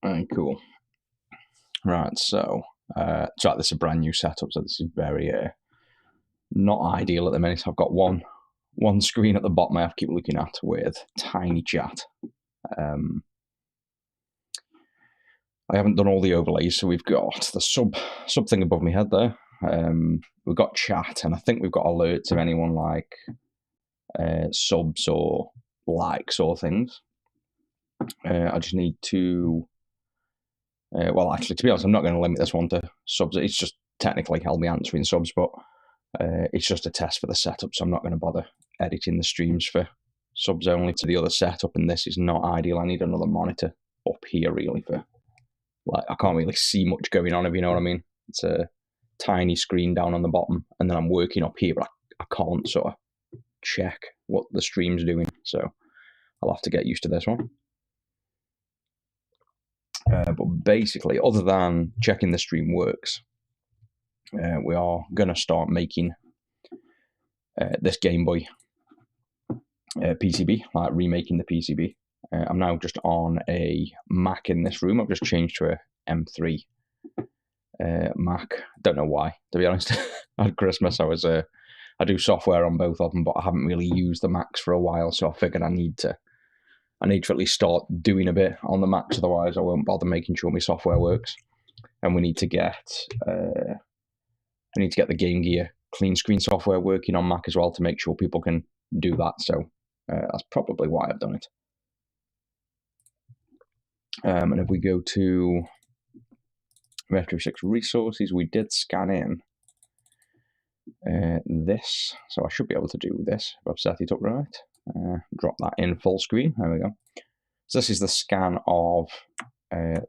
Alright, cool. Right, so this is a brand new setup, so this is very not ideal at the minute. I've got one screen at the bottom I have to keep looking at with tiny chat. I haven't done all the overlays, so we've got the sub thing above my head there. We've got chat, and I think we've got alerts of anyone like subs or likes or things. I just need to, well, actually, to be honest, I'm not going to limit this one to subs. It's just technically I'll be answering subs, but it's just a test for the setup, so I'm not going to bother editing the streams for subs only to the other setup, and this is not ideal. I need another monitor up here, really, for, like, I can't really see much going on, if you know what I mean. It's a tiny screen down on the bottom, and then I'm working up here, but I can't sort of check what the stream's doing, so I'll have to get used to this one. But basically, other than checking the stream works, we are going to start making this Game Boy PCB, like remaking the PCB. I'm now just on a Mac in this room. I've just changed to a M3 Mac. Don't know why, to be honest. At Christmas, I do software on both of them, but I haven't really used the Macs for a while, so I figured I need to at least start doing a bit on the Macs, otherwise I won't bother making sure my software works. And we need to get the Game Gear clean screen software working on Mac as well to make sure people can do that. So that's probably why I've done it. And if we go to Retro6 resources, we did scan in this, so I should be able to do this if I've set it up right. Drop that in full screen. There we go. So this is the scan of that.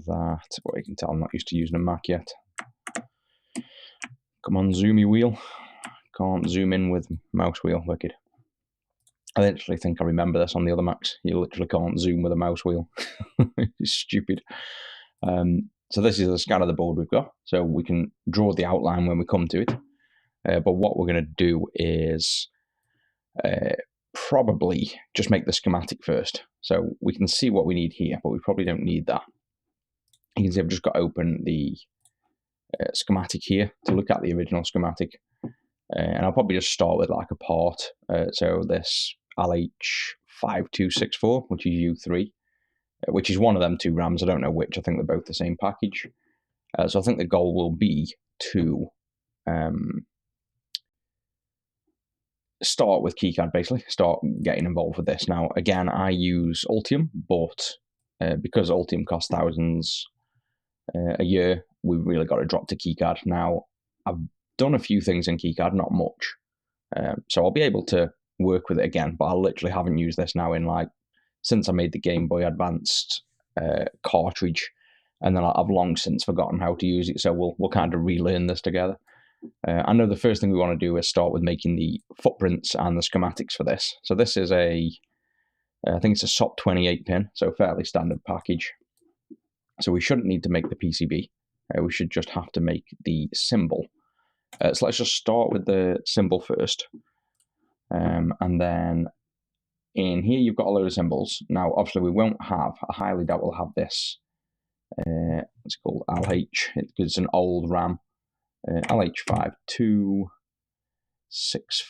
Well, you can tell I'm not used to using a Mac yet. Come on, zoomy wheel. Can't zoom in with mouse wheel. Wicked. I literally think I remember this on the other Macs. You literally can't zoom with a mouse wheel. It's stupid. So this is the scan of the board we've got. So we can draw the outline when we come to it. But what we're going to do is probably just make the schematic first. So we can see what we need here, but we probably don't need that. You can see I've just got to open the schematic here to look at the original schematic. And I'll probably just start with like a part. So this LH5264, which is U3, which is one of them two RAMs. I don't know which. I think they're both the same package. So I think the goal will be to start with KeyCAD, basically, start getting involved with this. Now, again, I use Altium, but because Altium costs thousands a year, we've really got to drop to KeyCAD. Now, I've done a few things in KeyCAD, not much. So I'll be able to work with it again, but I literally haven't used this now in since I made the Game Boy Advanced cartridge, and then I've long since forgotten how to use it, so we'll kind of relearn this together. I know the first thing we want to do is start with making the footprints and the schematics for this. So this is a I think it's a SOP 28 pin, so fairly standard package. So we shouldn't need to make the PCB. We should just have to make the symbol. So let's just start with the symbol first. And then in here, you've got a load of symbols. Now, obviously, we won't have, I highly doubt we'll have this. It's called LH, because it's an old RAM. LH5264,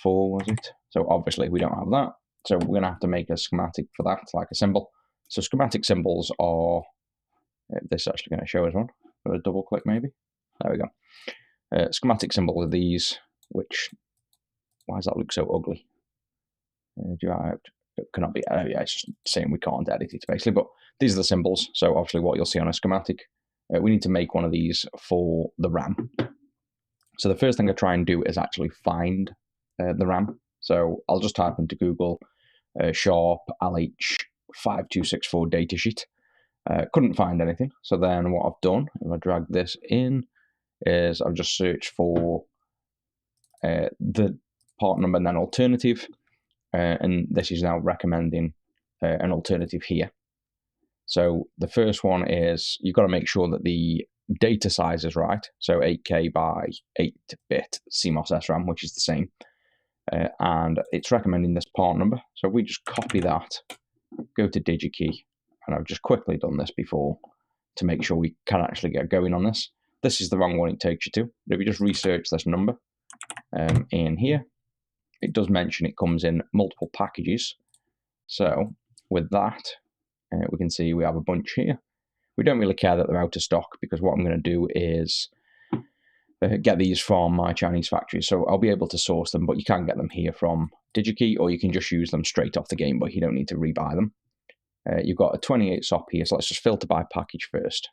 was it? So obviously, we don't have that. So we're going to have to make a schematic for that, like a symbol. So schematic symbols are, this is actually going to show us one. Got a double click maybe. There we go. Schematic symbol are these, which, why does that look so ugly? It cannot be, yeah, it's just saying we can't edit it basically, but these are the symbols. So obviously what you'll see on a schematic, we need to make one of these for the RAM. So the first thing I try and do is actually find the RAM. So I'll just type into Google sharp LH5264 datasheet. Couldn't find anything. So then what I've done, if I drag this in, is I've just searched for the part number and then alternative. And this is now recommending an alternative here. So the first one is you've got to make sure that the data size is right. So 8K by 8-bit CMOS SRAM, which is the same. And it's recommending this part number. So if we just copy that, go to DigiKey, and I've just quickly done this before to make sure we can actually get going on this. This is the wrong one it takes you to. But if you just research this number in here, it does mention it comes in multiple packages. So with that, we can see we have a bunch here. We don't really care that they're out of stock because what I'm going to do is get these from my Chinese factory. So I'll be able to source them, but you can get them here from DigiKey, or you can just use them straight off the Game Boy. You don't need to rebuy them. You've got a 28 SOP here, so let's just filter by package first,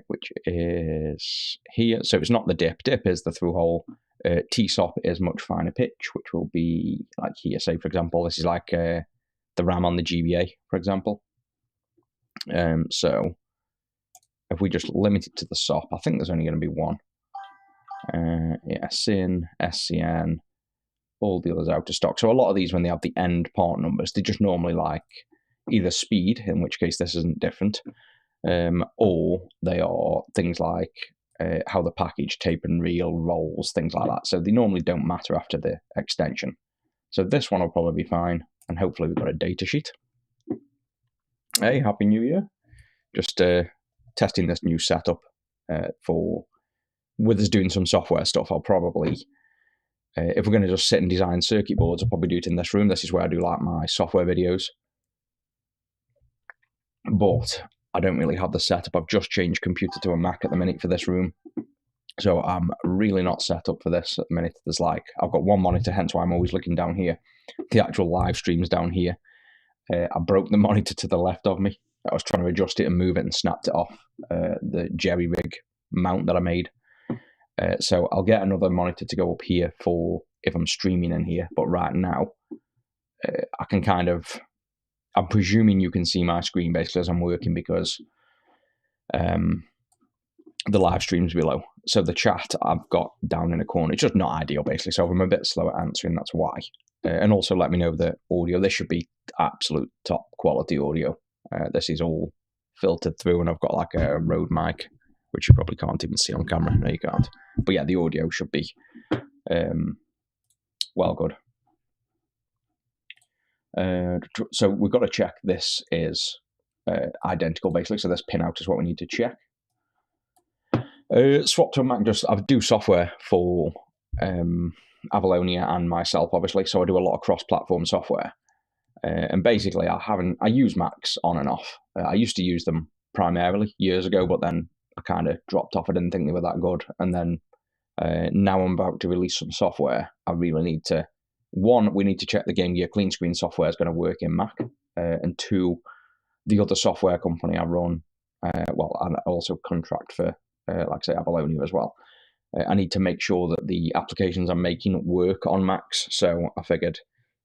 which is here. So it's not the dip. Dip is the through hole. TSOP is much finer pitch, which will be like here. Say, for example, this is like the RAM on the GBA, for example. So if we just limit it to the SOP, I think there's only going to be one. Yeah, SIN, SCN, all the others out of stock. So a lot of these, when they have the end part numbers, they just normally like either speed, in which case this isn't different, or they are things like how the package tape and reel rolls, things like that. So they normally don't matter after the extension. So this one will probably be fine, and hopefully we've got a data sheet. Hey, Happy New Year. Just testing this new setup with us doing some software stuff. I'll probably, if we're going to just sit and design circuit boards, I'll probably do it in this room. This is where I do like my software videos. But I don't really have the setup. I've just changed computer to a Mac at the minute for this room. So I'm really not set up for this at the minute. There's like, I've got one monitor, hence why I'm always looking down here. The actual live stream's down here. I broke the monitor to the left of me. I was trying to adjust it and move it and snapped it off the jerry rig mount that I made. So I'll get another monitor to go up here for if I'm streaming in here. But right now, I can kind of, I'm presuming you can see my screen basically as I'm working because the live stream's below. So the chat I've got down in a corner. It's just not ideal basically. So if I'm a bit slow at answering, that's why. And also let me know the audio. This should be absolute top quality audio. This is all filtered through, and I've got like a Rode mic, which you probably can't even see on camera. No, you can't. But yeah, the audio should be well good. So we've got to check this is identical basically. So this pinout is what we need to check. Swap to a Mac. I do software for Avalonia and myself, obviously. So I do a lot of cross-platform software. And basically, I use Macs on and off. I used to use them primarily years ago, but then I kind of dropped off. I didn't think they were that good. And then now I'm about to release some software. I really need to, one, we need to check the Game Gear clean screen software is going to work in Mac. And two, the other software company I run, well, I also contract for, like I say, Avalonia as well. I need to make sure that the applications I'm making work on Macs. So I figured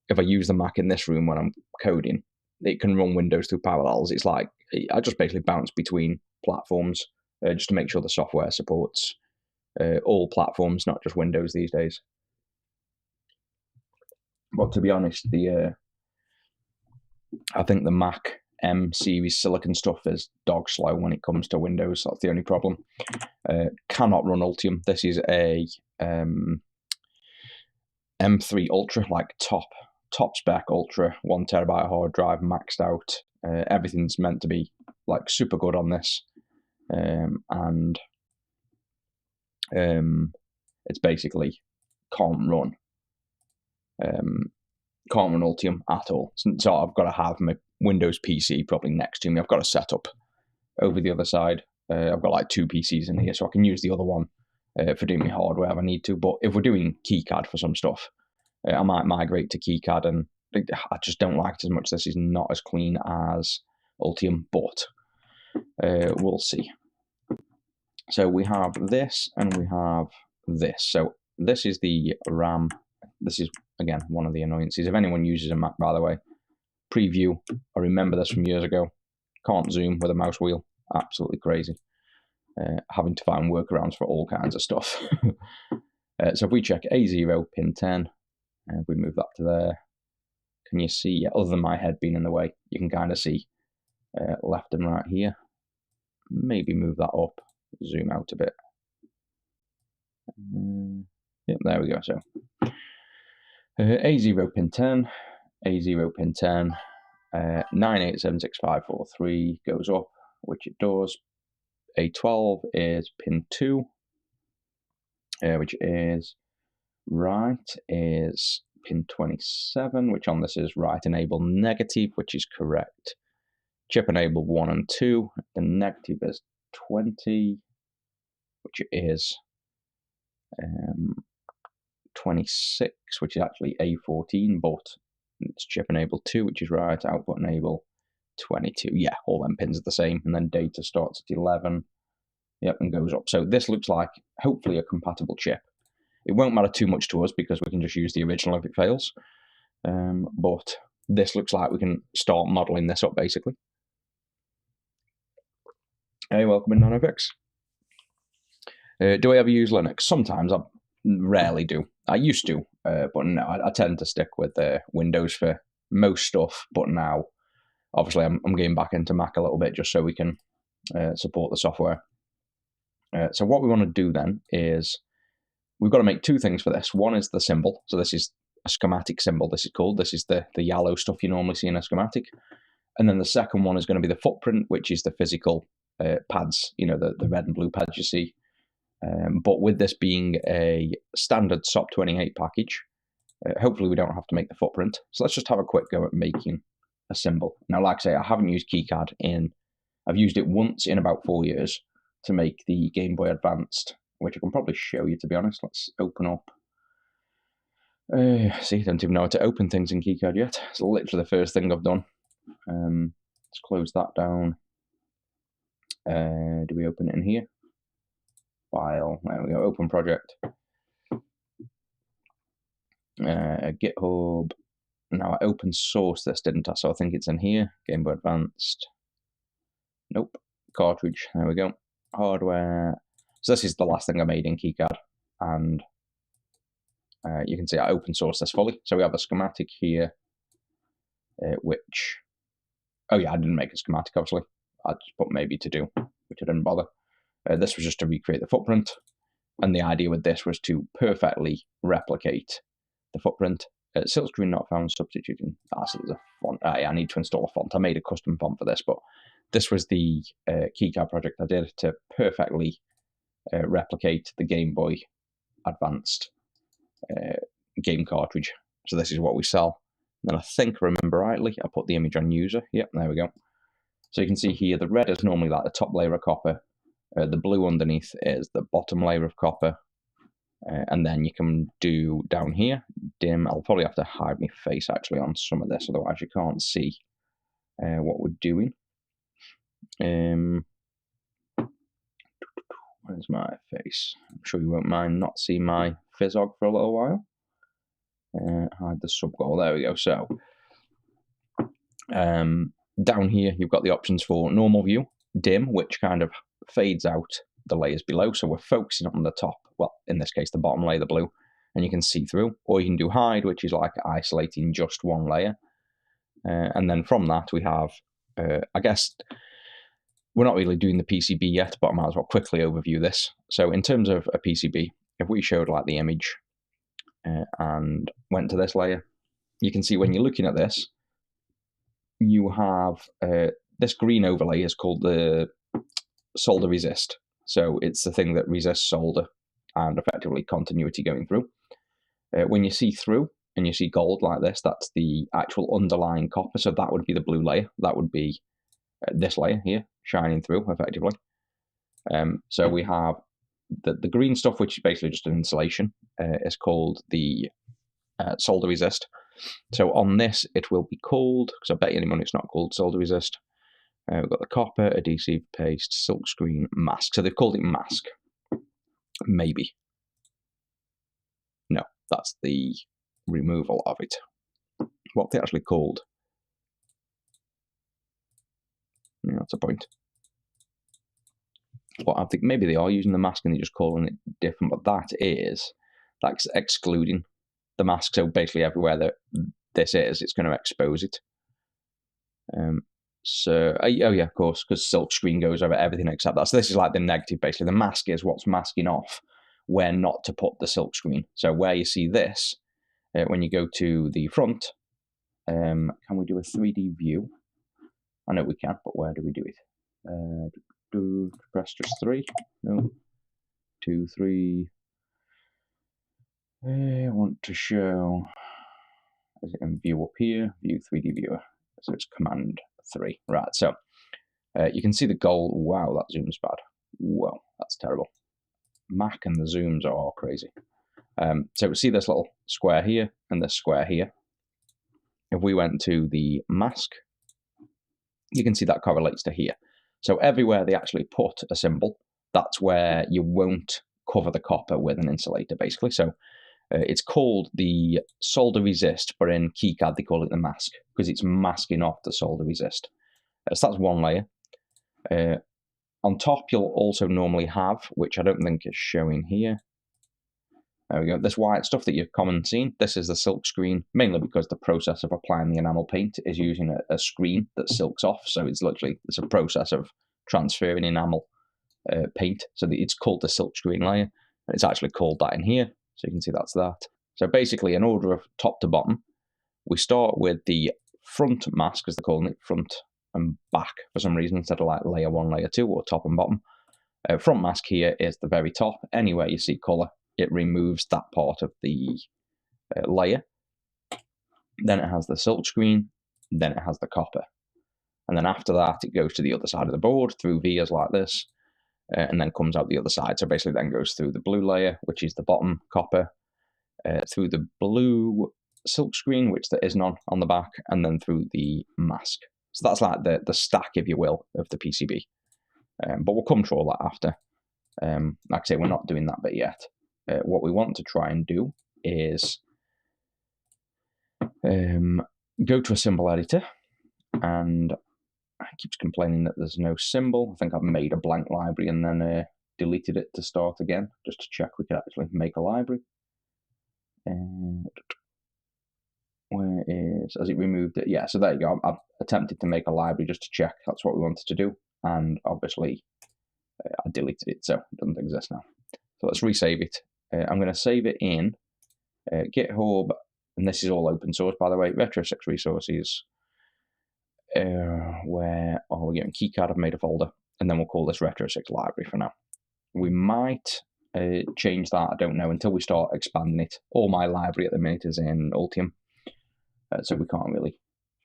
if I use the Mac in this room when I'm coding, it can run Windows through Parallels. It's like, I just basically bounce between platforms just to make sure the software supports all platforms, not just Windows these days. But to be honest, I think the Mac M series silicon stuff is dog slow when it comes to Windows. That's the only problem. Cannot run Ultium. This is a M3 Ultra, like top spec Ultra, 1 terabyte hard drive, maxed out. Everything's meant to be like super good on this, and it's basically can't run Ultium at all. So I've got to have my Windows PC probably next to me. I've got to set up over the other side. I've got like 2 PCs in here, so I can use the other one for doing my hardware if I need to. But if we're doing KiCad for some stuff, I might migrate to KiCad, and I just don't like it as much. This is not as clean as Ultium, but we'll see. So we have this and we have this. So this is the RAM. This is, again, one of the annoyances. If anyone uses a Mac, by the way, preview, I remember this from years ago. Can't zoom with a mouse wheel. Absolutely crazy. Having to find workarounds for all kinds of stuff. So if we check A0 pin 10, and if we move that to there, can you see, yeah, other than my head being in the way, you can kind of see left and right here. Maybe move that up, zoom out a bit. Yep, there we go. So A0 pin 10, A0 pin 10, 98765543 goes up, which it does. A12 is pin 2, which is right, is pin 27, which on this is right enable negative, which is correct. Chip enable 1 and 2, the negative is 20, which is 26, which is actually A14, but it's chip enable 2, which is right, output enable 22. Yeah, all them pins are the same, and then data starts at 11. Yep, and goes up. So this looks like hopefully a compatible chip. It won't matter too much to us because we can just use the original if it fails. But this looks like we can start modeling this up basically. Hey, welcome in NanoFX. Do I ever use Linux? Sometimes. I rarely do. I used to, but no, I tend to stick with Windows for most stuff. But now, obviously, I'm getting back into Mac a little bit just so we can support the software. So what we want to do then is we've got to make 2 things for this. One is the symbol. So this is a schematic symbol, this is called. This is the yellow stuff you normally see in a schematic. And then the second one is going to be the footprint, which is the physical pads, you know, the red and blue pads you see. But with this being a standard SOP28 package, hopefully we don't have to make the footprint. So let's just have a quick go at making a symbol. Now, like I say, I haven't used KiCad I've used it once in about 4 years to make the Game Boy Advanced, which I can probably show you, to be honest. Let's open up. See, I don't even know how to open things in KiCad yet. It's literally the first thing I've done. Let's close that down. Do we open it in here? File. There we go. Open project. GitHub. Now I open source this, didn't I? So I think it's in here. Game Boy Advanced. Nope. Cartridge. There we go. Hardware. So this is the last thing I made in KiCad, and you can see I open source this fully. So we have a schematic here, which, oh yeah, I didn't make a schematic, obviously. I just put maybe to do, which I didn't bother. This was just to recreate the footprint, and the idea with this was to perfectly replicate the footprint. Silkscreen not found, substituting. So there's a font. I need to install a font. I made a custom font for this, but this was the KiCad project I did to perfectly replicate the Game Boy Advanced game cartridge. So this is what we sell. And then I think I remember rightly, I put the image on user. Yep, there we go. So you can see here the red is normally like the top layer of copper. The blue underneath is the bottom layer of copper. And then you can do down here, dim. I'll probably have to hide my face actually on some of this, otherwise you can't see what we're doing. Where's my face? I'm sure you won't mind not seeing my Fizzog for a little while. Hide the subgoal. There we go. So down here, you've got the options for normal view, dim, which kind of fades out the layers below. So we're focusing on the top, well, in this case, the bottom layer, the blue, and you can see through. Or you can do hide, which is like isolating just one layer. And then from that we have, I guess, we're not really doing the PCB yet, but I might as well quickly overview this. So in terms of a PCB, if we showed like the image and went to this layer, you can see when you're looking at this, you have this green overlay is called the solder resist. So it's the thing that resists solder and effectively continuity going through. When you see through and you see gold like this, that's the actual underlying copper. So that would be the blue layer. That would be this layer here shining through effectively. So we have the green stuff, which is basically just an insulation, is called the solder resist. So on this, it will be called, because I bet you any money it's not called solder resist. We've got the copper, adhesive, paste, silkscreen, mask. So they've called it mask. Maybe. No, that's the removal of it. What have they actually called? Yeah, that's a point. Well, I think maybe they are using the mask and they're just calling it different, but that's excluding the mask. So basically everywhere that this is, it's going to expose it. Oh yeah, of course, because silk screen goes over everything except that. So this is like the negative, basically. The mask is what's masking off where not to put the silk screen. So where you see this, when you go to the front, can we do a 3D view? I know we can, but where do we do it? Press just 3. No. 2, 3. I want to show. Is it in view up here? View 3D viewer. So it's command 3. Right. So you can see the gold. Wow, that zoom's bad. Whoa, that's terrible. Mac and the zooms are crazy. So we see this little square here and this square here. If we went to the mask, you can see that correlates to here. So everywhere they actually put a symbol, that's where you won't cover the copper with an insulator, basically. So it's called the solder resist, but in KiCad they call it the mask, because it's masking off the solder resist. So that's one layer. On top, you'll also normally have, which I don't think is showing here. There we go. This white stuff that you've common seen, this is the silk screen, mainly because the process of applying the enamel paint is using a screen that silks off. So it's a process of transferring enamel paint. So it's called the silk screen layer, and it's actually called that in here. So you can see that's that. So basically, in order of top to bottom, we start with the front mask, as they're calling it, front and back for some reason, instead of like layer 1, layer 2, or top and bottom. Front mask here is the very top. Anywhere you see colour, it removes that part of the layer. Then it has the silk screen, then it has the copper. And then after that, it goes to the other side of the board through vias like this, and then comes out the other side. So basically then goes through the blue layer, which is the bottom copper, through the blue silk screen, which there is none on the back, and then through the mask. So that's like the stack, if you will, of the PCB. But we'll come to all that after. Like I say, we're not doing that bit yet. What we want to try and do is go to a symbol editor, and it keeps complaining that there's no symbol. I think I've made a blank library and then deleted it to start again, just to check we could actually make a library. Where is, has it removed it? Yeah, so there you go. I've attempted to make a library just to check that's what we wanted to do, and obviously I deleted it, so it doesn't exist now. So let's resave it. I'm going to save it in GitHub, and this is all open source, by the way. Retro6 resources. Where are we getting? KiCad, I've made a folder, and then we'll call this Retro6 library for now. We might change that, I don't know, until we start expanding it. All my library at the minute is in Ultium, so we can't really,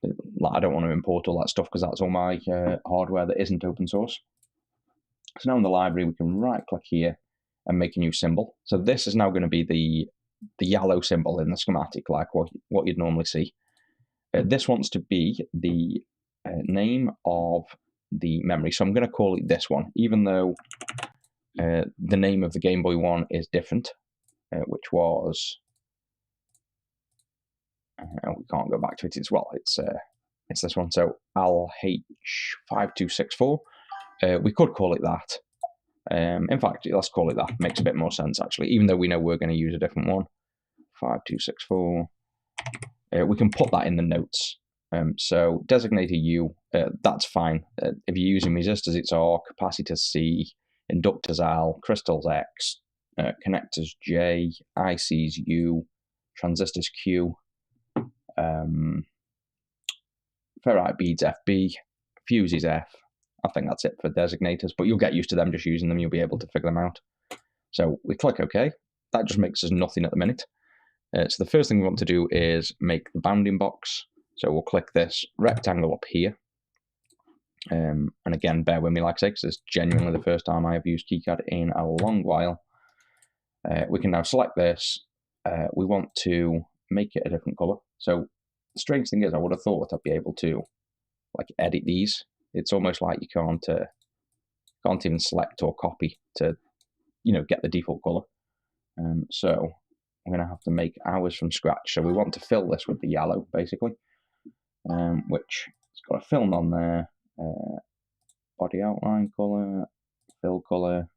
I don't want to import all that stuff because that's all my hardware that isn't open source. So now in the library, we can right click here and make a new symbol. So this is now going to be the yellow symbol in the schematic, like what you'd normally see. This wants to be the name of the memory. So I'm going to call it this one, even though the name of the Game Boy one is different, which was, we can't go back to it as well. It's this one. So LH5264. We could call it that. In fact, let's call it that. Makes a bit more sense, actually, even though we know we're going to use a different one. 5264. We can put that in the notes So designator U, that's fine. If you're using resistors, it's R, capacitors C, inductors L, crystals X, connectors J, ICs U, transistors Q, ferrite beads FB, fuses F. I think that's it for designators, but you'll get used to them just using them. You'll be able to figure them out. So we click OK. That just makes us nothing at the minute. So the first thing we want to do is make the bounding box. So we'll click this rectangle up here. And again, bear with me, like I say, because it's genuinely the first time I have used KiCad in a long while. We can now select this. We want to make it a different color. So the strange thing is, I would have thought I'd be able to like edit these. It's almost like you can't even select or copy to, get the default color. So I'm going to have to make ours from scratch. So we want to fill this with the yellow, basically, which it's got a film on there. Body outline color, fill color.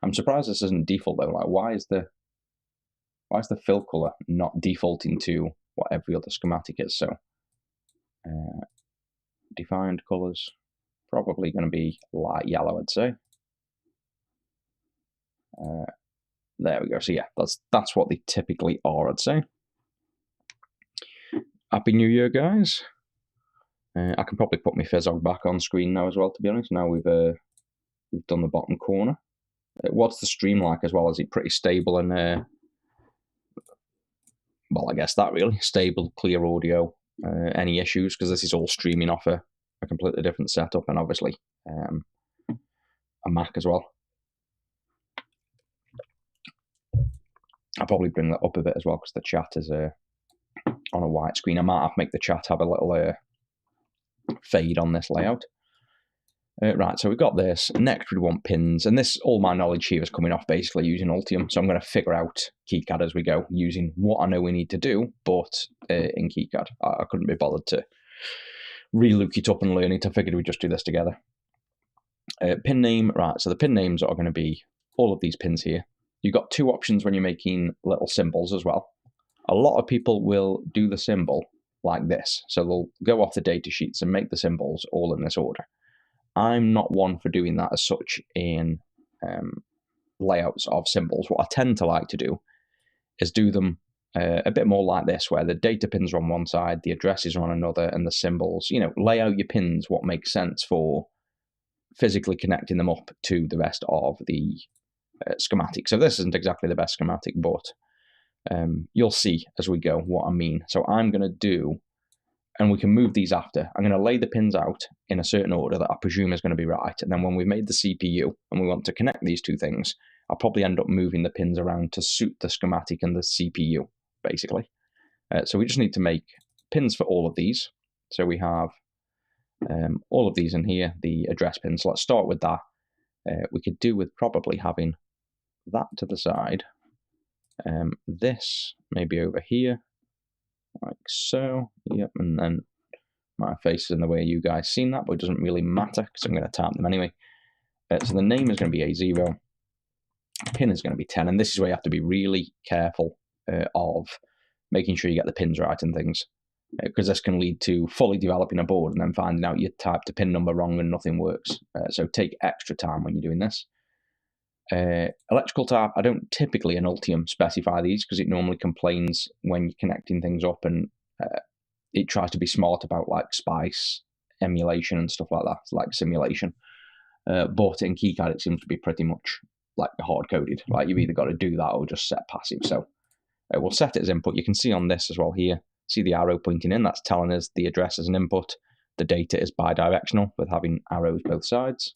I'm surprised this isn't default though. Like, why is the fill color not defaulting to what every other schematic is? So defined colors, probably going to be light yellow, I'd say. There we go. So yeah, that's what they typically are, I'd say. Happy New Year, guys. I can probably put my Fizzog back on screen now as well, to be honest. Now we've done the bottom corner. What's the stream like as well? Is it pretty stable and, well, I guess that really. Stable, clear audio. Any issues? Because this is all streaming off a completely different setup and obviously a Mac as well. I'll probably bring that up a bit as well because the chat is on a white screen. I might have to make the chat have a little fade on this layout. Right, so we've got this. Next we want pins, and all my knowledge here is coming off basically using Altium, so I'm going to figure out KiCad as we go, using what I know we need to do, but in KiCad. I couldn't be bothered to re-look it up and learn it. I figured we'd just do this together. Pin name, right, so the pin names are going to be all of these pins here. You've got two options when you're making little symbols as well. A lot of people will do the symbol like this. So they'll go off the data sheets and make the symbols all in this order. I'm not one for doing that as such in layouts of symbols. What I tend to like to do is do them a bit more like this, where the data pins are on one side, the addresses are on another, and the symbols, lay out your pins what makes sense for physically connecting them up to the rest of the schematic. So this isn't exactly the best schematic, but you'll see as we go what I mean. So I'm going to do, and we can move these after, I'm going to lay the pins out in a certain order that I presume is going to be right. And then when we've made the CPU and we want to connect these two things, I'll probably end up moving the pins around to suit the schematic and the CPU, basically. So we just need to make pins for all of these. So we have all of these in here, the address pins. So let's start with that. We could do with probably having that to the side. This maybe over here, like so. Yep, and then my face is in the way you guys seen that, but it doesn't really matter because I'm going to type them anyway. So the name is going to be A0, pin is going to be 10, and this is where you have to be really careful of making sure you get the pins right and things, because this can lead to fully developing a board and then finding out you typed a pin number wrong and nothing works. So take extra time when you're doing this. Electrical type, I don't typically in Altium specify these because it normally complains when you're connecting things up, and it tries to be smart about like SPICE emulation and stuff like that, like simulation. But in KiCad it seems to be pretty much like hard coded. Like you've either got to do that or just set passive. So we'll set it as input. You can see on this as well here. See the arrow pointing in? That's telling us the address is an input. The data is bidirectional with having arrows both sides.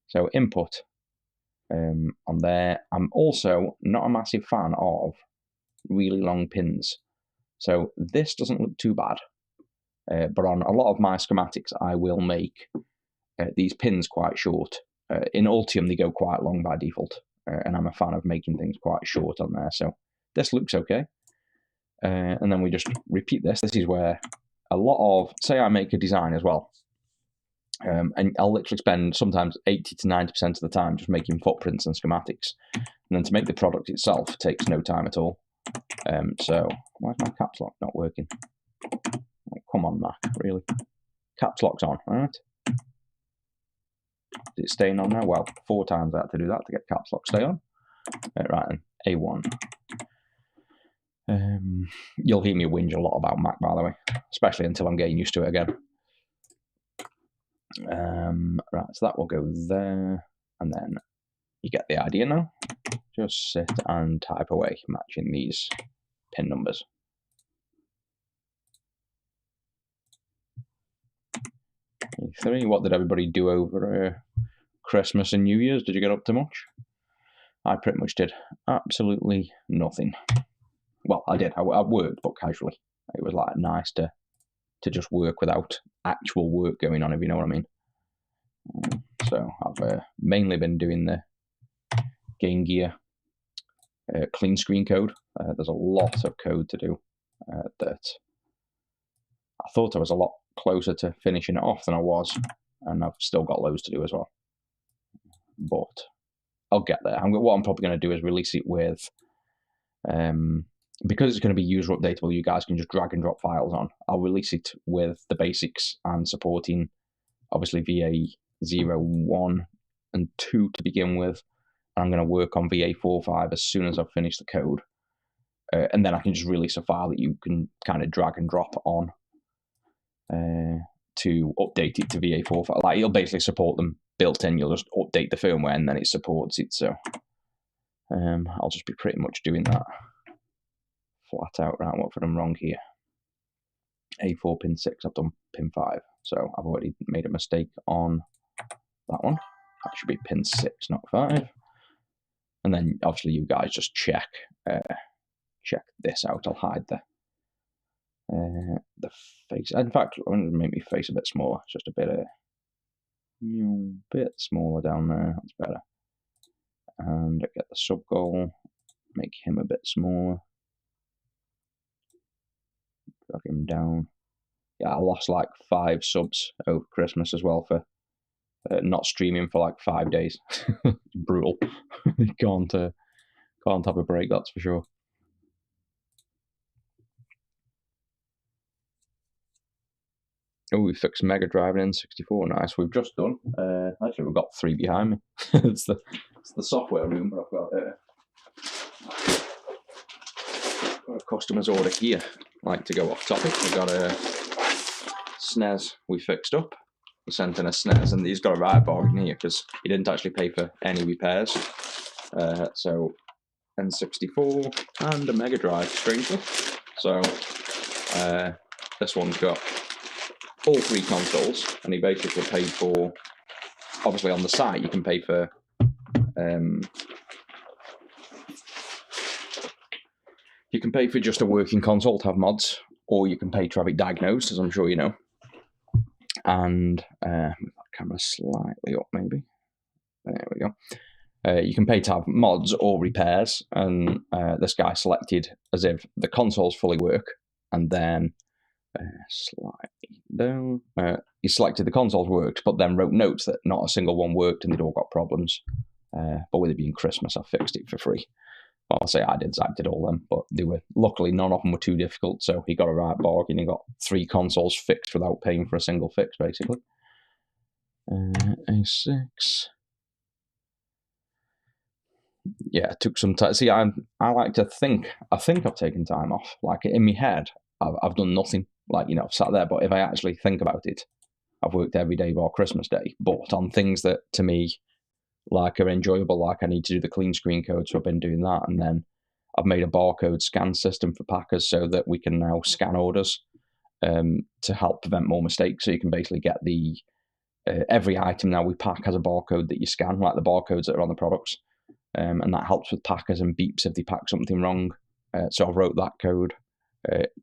So input. On there. I'm also not a massive fan of really long pins. So this doesn't look too bad. But on a lot of my schematics, I will make these pins quite short. In Altium, they go quite long by default. And I'm a fan of making things quite short on there. So this looks okay. And then we just repeat this. This is where a lot of, say I make a design as well. And I'll literally spend sometimes 80 to 90% of the time just making footprints and schematics. And then to make the product itself takes no time at all. So why is my caps lock not working? Oh, come on, Mac, really? Caps lock's on, alright? Is it staying on now? Well, 4 times I had to do that to get caps lock stay on. Right, and A1. You'll hear me whinge a lot about Mac, by the way, especially until I'm getting used to it again. Right, so that will go there, and then you get the idea now. Just sit and type away, matching these pin numbers. E3. What did everybody do over Christmas and New Year's? Did you get up to much? I pretty much did absolutely nothing. Well, I did. I worked, but casually. It was like nice to just work without actual work going on, if you know what I mean. So I've mainly been doing the Game Gear clean screen code. There's a lot of code to do that I thought I was a lot closer to finishing it off than I was, and I've still got loads to do as well. But I'll get there. What I'm probably going to do is release it with, because it's going to be user updatable, you guys can just drag and drop files on. I'll release it with the basics and supporting, obviously, VA 1 and 2 to begin with. I'm going to work on VA 4.5 as soon as I've finished the code. And then I can just release a file that you can kind of drag and drop on to update it to VA 4.5. Like, it'll basically support them built in. You'll just update the firmware and then it supports it. So I'll just be pretty much doing that flat out. Right, what have I done wrong here? A4 pin 6, I've done pin 5. So I've already made a mistake on that one. That should be pin 6, not 5. And then obviously you guys just check this out. I'll hide the face. In fact, I'm going to make my face a bit smaller. Just a bit smaller down there. That's better. And get the sub goal. Make him a bit smaller. Drag him down. Yeah, I lost like 5 subs over Christmas as well for not streaming for like 5 days. Brutal. Can't have a break, that's for sure. Oh, we fixed Mega Drive and N64. Nice. We've just done. Actually, we've got 3 behind me. it's the software room, but I've got a customer's order here. Like to go off topic. We've got a SNES we fixed up. We sent in a SNES, and he's got a right bargain here because he didn't actually pay for any repairs. So N64 and a Mega Drive, strangely. So this one's got all 3 consoles, and he basically paid for, obviously on the site you can pay for just a working console to have mods, or you can pay to have it diagnosed, as I'm sure you know. And move that camera slightly up, maybe. There we go. You can pay to have mods or repairs, and this guy selected as if the consoles fully work, and then slightly down. He selected the consoles worked, but then wrote notes that not a single one worked and they'd all got problems. But with it being Christmas, I fixed it for free. Well, I'll say I did, Zach did all them, but they were, luckily none of them were too difficult, so he got a right bargain. He got 3 consoles fixed without paying for a single fix, basically. A6. Yeah, it took some time. See, I like to think. I think I've taken time off. Like, in my head, I've done nothing. Like, you know, I've sat there. But if I actually think about it, I've worked every day bar Christmas Day. But on things that, to me, like, are enjoyable, like I need to do the clean screen code, so I've been doing that. And then I've made a barcode scan system for packers so that we can now scan orders to help prevent more mistakes. So you can basically get the every item now we pack has a barcode that you scan, like the barcodes that are on the products. And that helps with packers and beeps if they pack something wrong. So I wrote that code,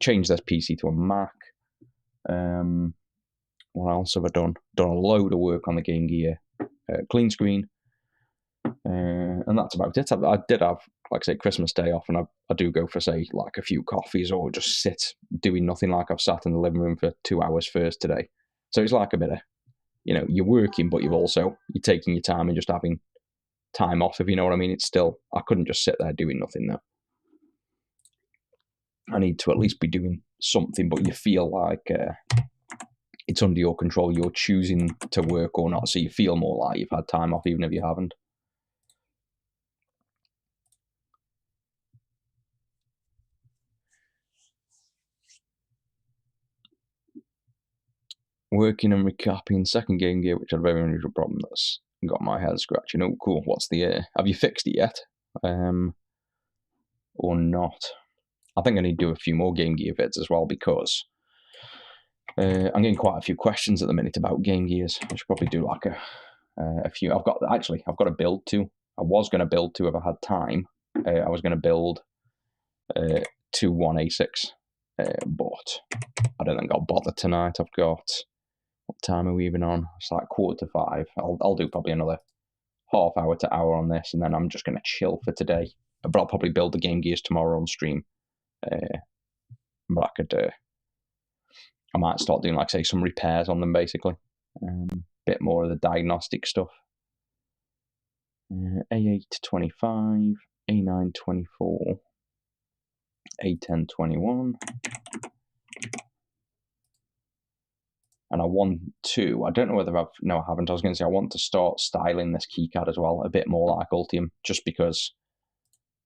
changed this PC to a Mac. What else have I done? Done a load of work on the Game Gear clean screen. And that's about it. I did have, like I say, Christmas Day off, and I do go for, say, like a few coffees or just sit doing nothing, like I've sat in the living room for 2 hours first today. So it's like a bit of, you know, you're working, but you're taking your time and just having time off, if you know what I mean. It's still, I couldn't just sit there doing nothing though. I need to at least be doing something, but you feel like it's under your control. You're choosing to work or not, so you feel more like you've had time off, even if you haven't. Working and recapping second Game Gear, which had a very unusual problem that's got my head scratching. Oh, cool. What's the have you fixed it yet? Or not? I think I need to do a few more Game Gear vids as well, because I'm getting quite a few questions at the minute about Game Gears. I should probably do like a few. I've got a build to. I was going to build to if I had time. I was going to build 2 1A6, but I don't think I'll bother tonight. I've got, what time are we even on? It's like 4:45. I'll do probably another half hour to hour on this, and then I'm just going to chill for today. But I'll probably build the Game Gears tomorrow on stream. But I might start doing, like, say, some repairs on them, basically. Bit more of the diagnostic stuff. A8 25, A9 24, A10 21. And I want to, I don't know whether no, I haven't. I was going to say I want to start styling this keycard as well, a bit more like Ultium, just because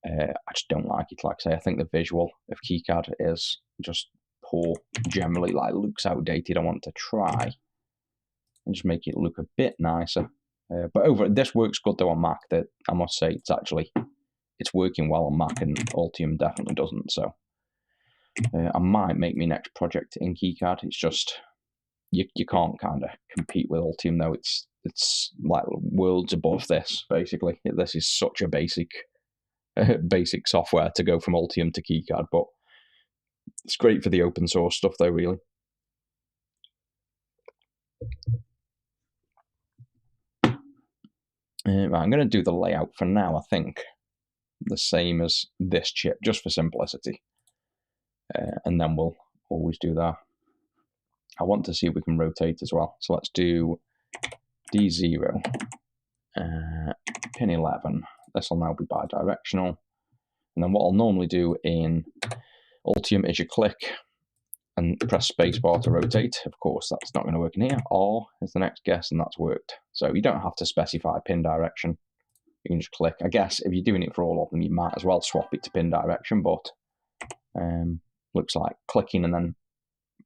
I just don't like it. Like I say, I think the visual of keycard is just poor. Generally, like, looks outdated. I want to try and just make it look a bit nicer. But this works good though on Mac. That I must say, it's working well on Mac, and Ultium definitely doesn't. So I might make my next project in keycard. It's just you can't kind of compete with Ultium though. It's like worlds above this. Basically, this is such a basic software to go from Ultium to keycard, but it's great for the open source stuff though, really. I'm going to do the layout for now, I think, the same as this chip, just for simplicity. And then we'll always do that. I want to see if we can rotate as well. So let's do D0, pin 11. This will now be bidirectional. And then what I'll normally do in Ultium is you click and press spacebar to rotate. Of course, that's not going to work in here. R is the next guess, and that's worked. So you don't have to specify pin direction. You can just click. I guess if you're doing it for all of them, you might as well swap it to pin direction, but looks like clicking and then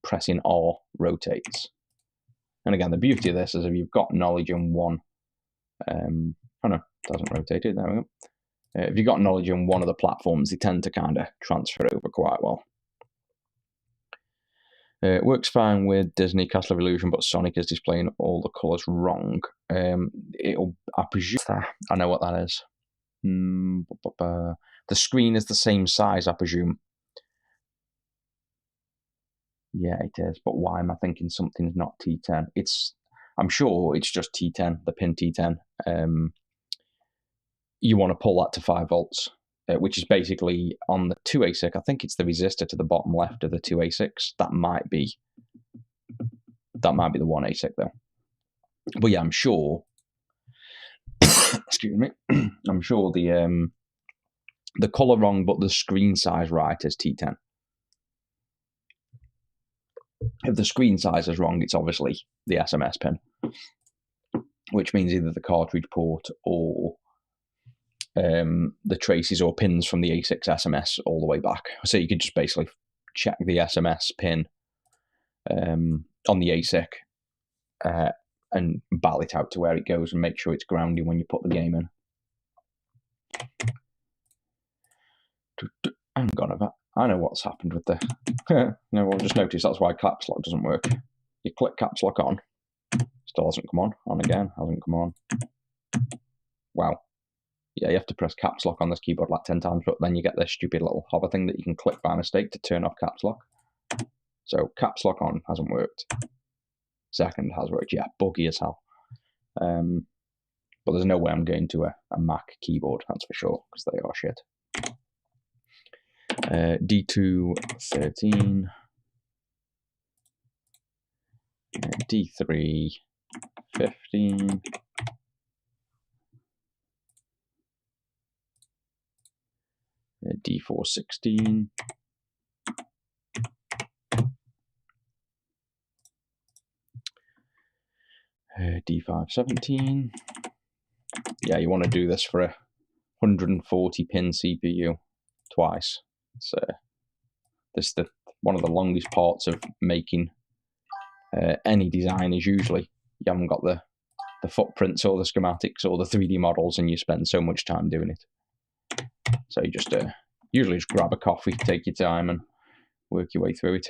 pressing R rotates. And again, the beauty of this is if you've got knowledge in one, oh no, it doesn't rotate it, there we go. If you've got knowledge in one of the platforms, they tend to kind of transfer over quite well. It works fine with Disney Castle of Illusion, but Sonic is displaying all the colours wrong. I presume, I know what that is. The screen is the same size, I presume. Yeah, it is. But why am I thinking something's not T10? I'm sure it's just T10, the pin T10. You want to pull that to 5 volts, which is basically on the 2A6. I think it's the resistor to the bottom left of the 2A6. That might be the 1A6 though. But yeah, I'm sure. Excuse me. I'm sure the color wrong, but the screen size right is T10. If the screen size is wrong, it's obviously the SMS pin, which means either the cartridge port or the traces or pins from the A6 SMS all the way back. So you could just basically check the SMS pin on the ASIC and ball it out to where it goes and make sure it's grounded when you put the game in. Hang on, I know what's happened with the... No, I'll just notice that's why caps lock doesn't work. You click caps lock on, still hasn't come on. On again, hasn't come on. Wow. Yeah, you have to press caps lock on this keyboard like 10 times, but then you get this stupid little hover thing that you can click by mistake to turn off caps lock. So caps lock on hasn't worked. Second has worked, yeah, buggy as hell. But there's no way I'm going to a Mac keyboard, that's for sure, because they are shit. D2 13, D3 15, D4 16, D517. Yeah, you want to do this for a 140 pin CPU twice. It's this the one of the longest parts of making any design is usually you haven't got the footprints or the schematics or the 3D models, and you spend so much time doing it. So you just usually just grab a coffee, take your time, and work your way through it.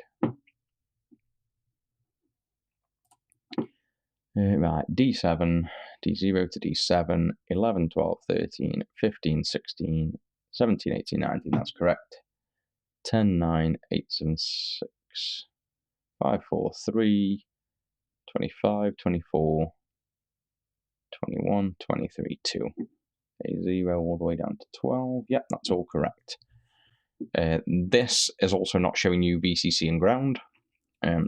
Right, D7, D0 to D7, 11, 12, 13, 15, 16, 17, 18, 19, that's correct. 10, 9, 8, 7, 6, 5, 4, 3, 25, 24, 21, 23, 2. A0 all the way down to 12. Yep, that's all correct. This is also not showing you VCC and ground.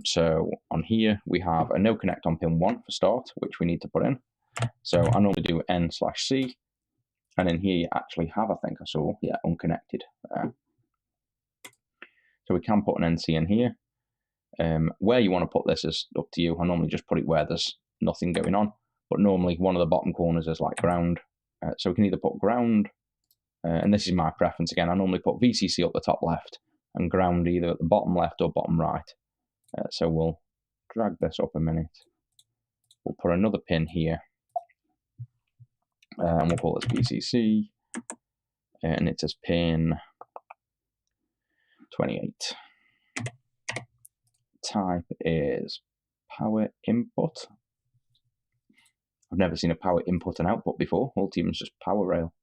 So on here, we have a no connect on pin 1 for start, which we need to put in. So I normally do N/C, and in here you actually have, I think I saw, yeah, unconnected. So we can put an NC in here. Where you want to put this is up to you. I normally just put it where there's nothing going on, but normally one of the bottom corners is like ground. So we can either put ground, and this is my preference again, I normally put VCC up the top left and ground either at the bottom left or bottom right. So we'll drag this up a minute. We'll put another pin here, and we'll call this VCC, and it says pin 28. Type is power input. I've never seen a power input and output before. Ultimate's just power rail.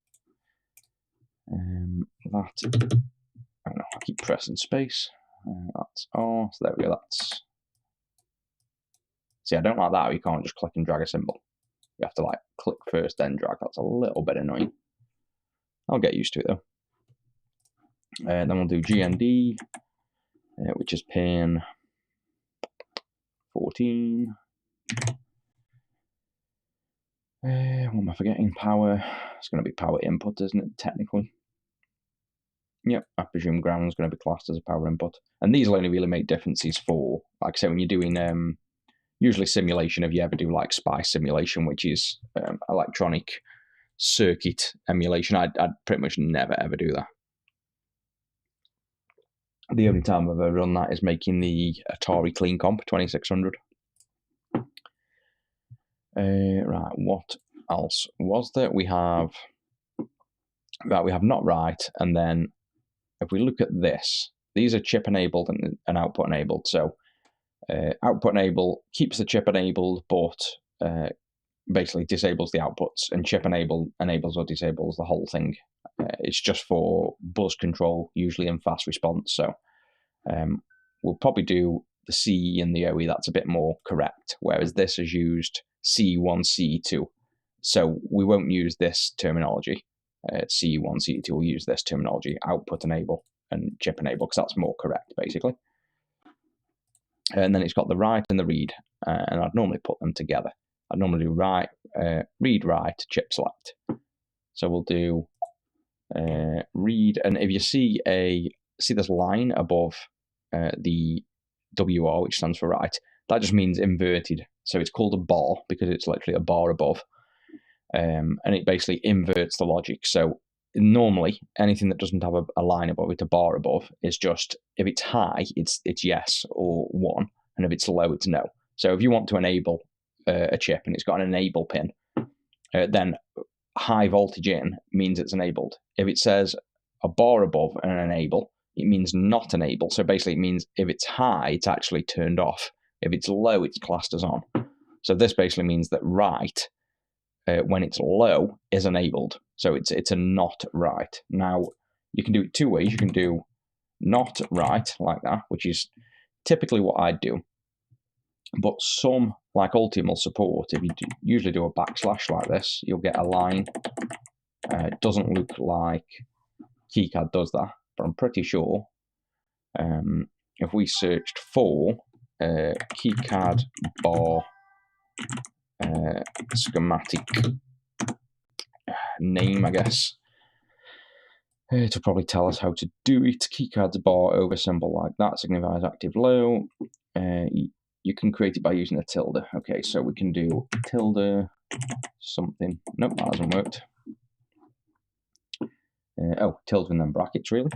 I don't know, I keep pressing space. That's R, so there we go, that's... See, I don't like that, you can't just click and drag a symbol. You have to like click first, then drag. That's a little bit annoying. I'll get used to it though. Then we'll do GND, which is pin 14. What am I forgetting? Power. It's going to be power input, isn't it, technically? Yep, I presume ground is going to be classed as a power input. And these will only really make differences for, like I say, when you're doing usually simulation, if you ever do like SPICE simulation, which is electronic circuit emulation, I'd pretty much never ever do that. The only time I've ever run that is making the Atari Clean Comp 2600. Right, what else was there? We have not right, and then if we look at this, these are chip enabled and output enabled. So output enable keeps the chip enabled, but basically disables the outputs, and chip enable enables or disables the whole thing. It's just for buzz control, usually in fast response. So we'll probably do the CE and the OE. That's a bit more correct, whereas this is used CE1, CE2. So we won't use this terminology. CE1, CE2 will use this terminology, output enable and chip enable, because that's more correct, basically. And then it's got the write and the read, and I'd normally put them together. I'd normally do write, read, write, chip select. So we'll do read, and if you see this line above the WR, which stands for write, that just means inverted. So it's called a bar because it's literally a bar above. And it basically inverts the logic. So normally anything that doesn't have a line above it, a bar above, is just, if it's high, it's yes or 1, and if it's low, it's no. So if you want to enable a chip and it's got an enable pin, then high voltage in means it's enabled. If it says a bar above and an enable, it means not enable. So basically it means if it's high, it's actually turned off. If it's low, it's classed as on. So this basically means that write, when it's low, is enabled. So it's a not write. Now, you can do it two ways. You can do not write like that, which is typically what I'd do. But some, like Ultium, will support, if you usually do a backslash like this, you'll get a line. It doesn't look like KiCad does that, but I'm pretty sure if we searched for KiCad bar schematic name, I guess, to probably tell us how to do it. KiCad's bar over symbol like that signifies active low. you can create it by using a tilde. Okay, so we can do tilde something. Nope, that hasn't worked. Oh, tilde and then brackets, really?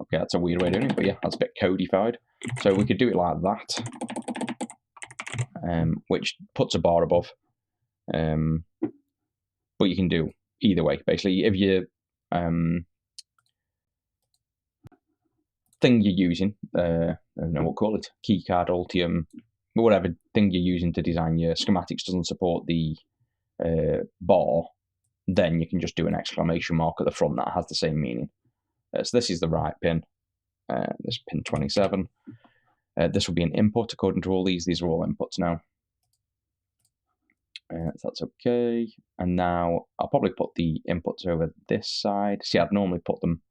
Okay, that's a weird way of doing it, but yeah, that's a bit codified. So we could do it like that, which puts a bar above. But you can do either way, basically. If you thing you're using, I don't know what we'll call it, keycard, Altium, whatever thing you're using to design your schematics doesn't support the bar, then you can just do an exclamation mark at the front that has the same meaning. So this is the right pin. This pin 27. This will be an input according to all these. These are all inputs now. So that's okay. And now I'll probably put the inputs over this side. See, I'd normally put them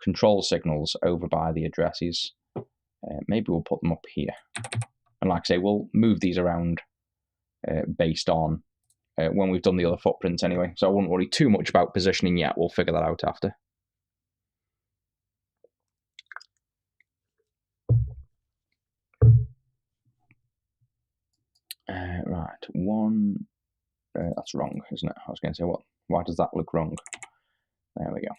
control signals over by the addresses. Maybe we'll put them up here. And like I say, we'll move these around based on when we've done the other footprints anyway. So I wouldn't worry too much about positioning yet. We'll figure that out after. Right, one. That's wrong, isn't it? I was going to say, what? Why does that look wrong? There we go.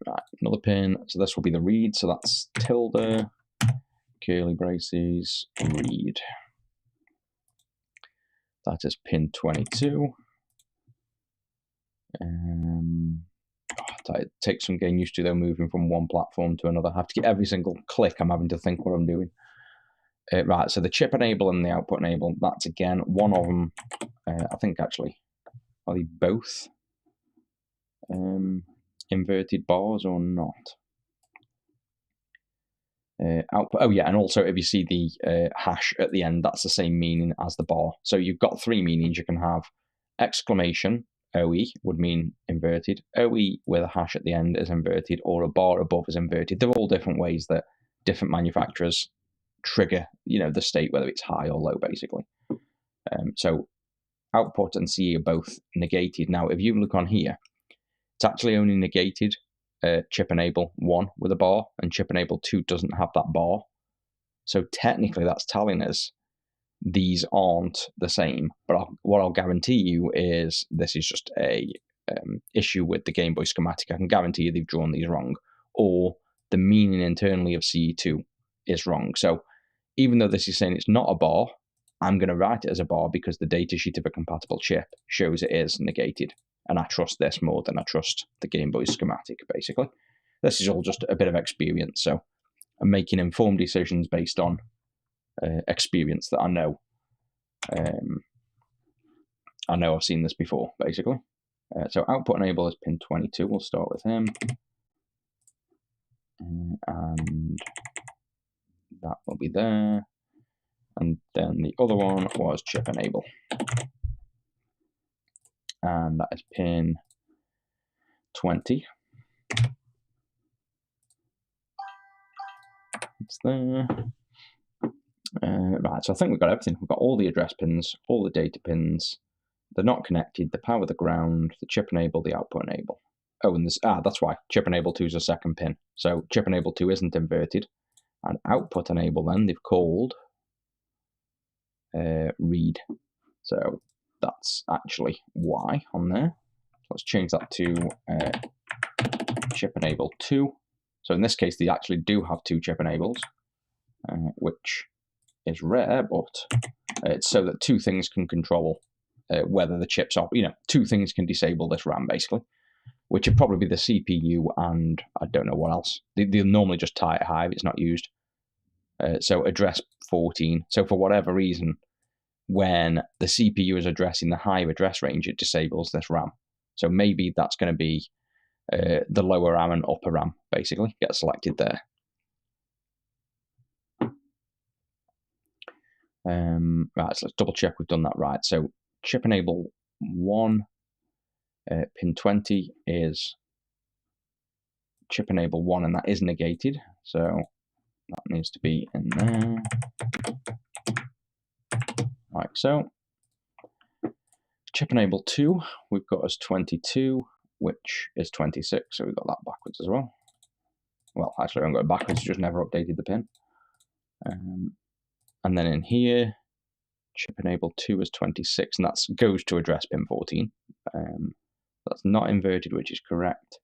Right, another pin. So this will be the read. So that's tilde, curly braces, read. That is pin 22. It takes some getting used to, though, moving from one platform to another. I have to get every single click. I'm having to think what I'm doing. Right, so the chip enable and the output enable, that's again one of them. I think actually, are they both inverted bars or not? Output. Oh yeah, and also if you see the hash at the end, that's the same meaning as the bar. So you've got three meanings. You can have exclamation, OE would mean inverted, OE with a hash at the end is inverted, or a bar above is inverted. They're all different ways that different manufacturers trigger, the state, whether it's high or low, basically. So output and CE are both negated. Now, if you look on here, it's actually only negated chip enable 1 with a bar, and chip enable 2 doesn't have that bar. So technically, that's telling us these aren't the same. But what I'll guarantee you is this is just a issue with the Game Boy schematic. I can guarantee you they've drawn these wrong, or the meaning internally of CE2 is wrong. So even though this is saying it's not a bar, I'm going to write it as a bar because the datasheet of a compatible chip shows it is negated. And I trust this more than I trust the Game Boy schematic, basically. This is all just a bit of experience. So I'm making informed decisions based on experience that I know. I know I've seen this before, basically. So output enable is pin 22. We'll start with him. And that will be there. And then the other one was chip enable. And that is pin 20. It's there. Right, so I think we've got everything. We've got all the address pins, all the data pins. They're not connected. The power, the ground, the chip enable, the output enable. Oh, and this, that's why. Chip enable 2 is a second pin. So chip enable 2 isn't inverted. And output enable then, they've called read. So that's actually Y on there. So let's change that to chip enable 2. So in this case, they actually do have 2 chip enables, which is rare, but it's so that 2 things can control whether the chips are, 2 things can disable this RAM, basically, which would probably be the CPU and I don't know what else. They'll normally just tie it high if it's not used. So address 14. So for whatever reason, when the CPU is addressing the higher address range, it disables this RAM. So maybe that's going to be the lower RAM and upper RAM, basically, get selected there. Right, so let's double check we've done that right. So chip enable 1, pin 20 is chip enable 1, and that is negated. So that needs to be in there, like so. Chip enable 2, we've got as 22, which is 26, so we've got that backwards as well. Well, actually, I haven't got it backwards, just never updated the pin. And then in here, chip enable 2 is 26, and that goes to address pin 14. That's not inverted, which is correct.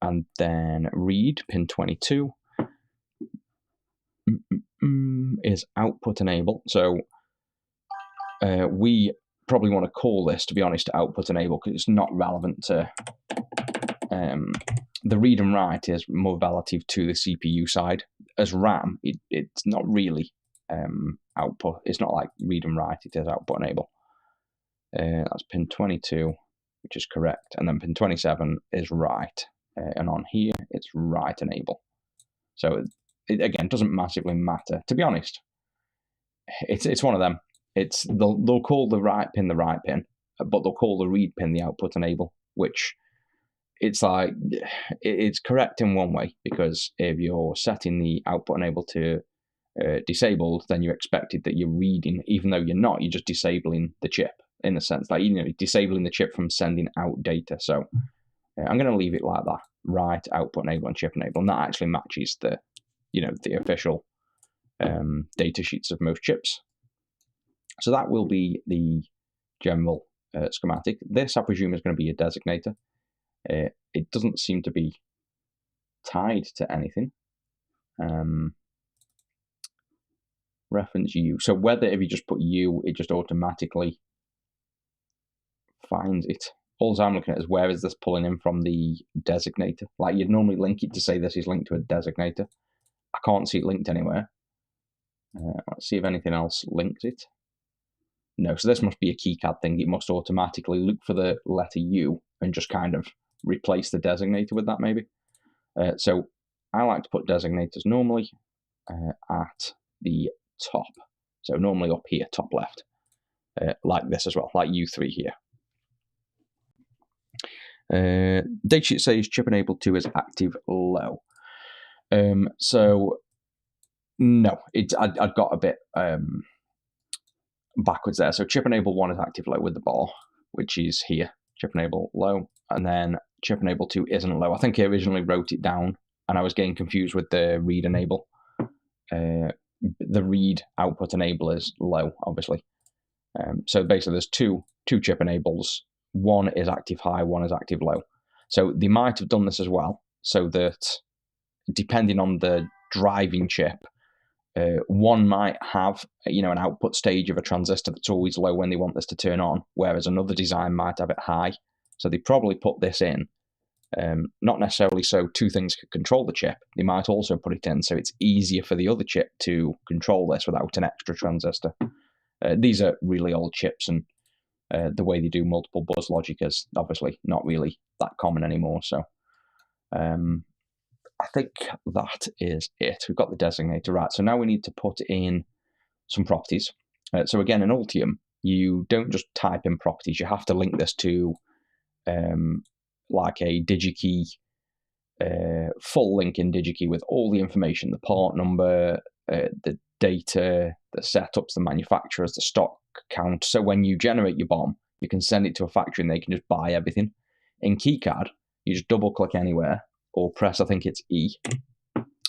And then read pin 22 is output enable. So we probably want to call this, to be honest, output enable, because it's not relevant to the read and write is more relative to the CPU side. As RAM, it's not really output. It's not like read and write, it is output enable. That's pin 22, which is correct. And then pin 27 is write. And on here, it's write enable. So it again, doesn't massively matter. To be honest, it's one of them. They'll call the write pin, but they'll call the read pin the output enable, which it's like, it's correct in one way, because if you're setting the output enable to disabled, then you expected that you're reading, even though you're not, you're just disabling the chip, in a sense, like, disabling the chip from sending out data. So I'm going to leave it like that, write, output enable, and chip enable, and that actually matches the official data sheets of most chips. So that will be the general schematic. This, I presume, is going to be a designator. It doesn't seem to be tied to anything. Reference U. So whether if you just put U, it just automatically finds it. All I'm looking at is where is this pulling in from the designator. Like, you'd normally link it to say this is linked to a designator. I can't see it linked anywhere. Let's see if anything else links it. No, so this must be a keycad thing. It must automatically look for the letter U and just kind of replace the designator with that, maybe. So I like to put designators normally at the top. So normally up here, top left, like this as well, like U3 here. Datasheet says chip enable 2 is active low. So no, I'd got a bit backwards there. So chip enable 1 is active low with the bar, which is here, chip enable low, and then chip enable 2 isn't low. I think I originally wrote it down and I was getting confused with the read enable. The read output enable is low, obviously. So basically there's two chip enables. One is active high, one is active low. So they might have done this as well, so that depending on the driving chip, one might have an output stage of a transistor that's always low when they want this to turn on, whereas another design might have it high. So they probably put this in, not necessarily so two things could control the chip. They might also put it in so it's easier for the other chip to control this without an extra transistor. These are really old chips, and the way they do multiple buzz logic is obviously not really that common anymore. So I think that is it. We've got the designator, right? So now we need to put in some properties. So again, in Altium, you don't just type in properties. You have to link this to like a DigiKey, full link in DigiKey with all the information, the part number, the data, the setups, the manufacturers, the stock count. So when you generate your BOM, you can send it to a factory and they can just buy everything. In KeyCAD, you just double click anywhere or press, I think it's E,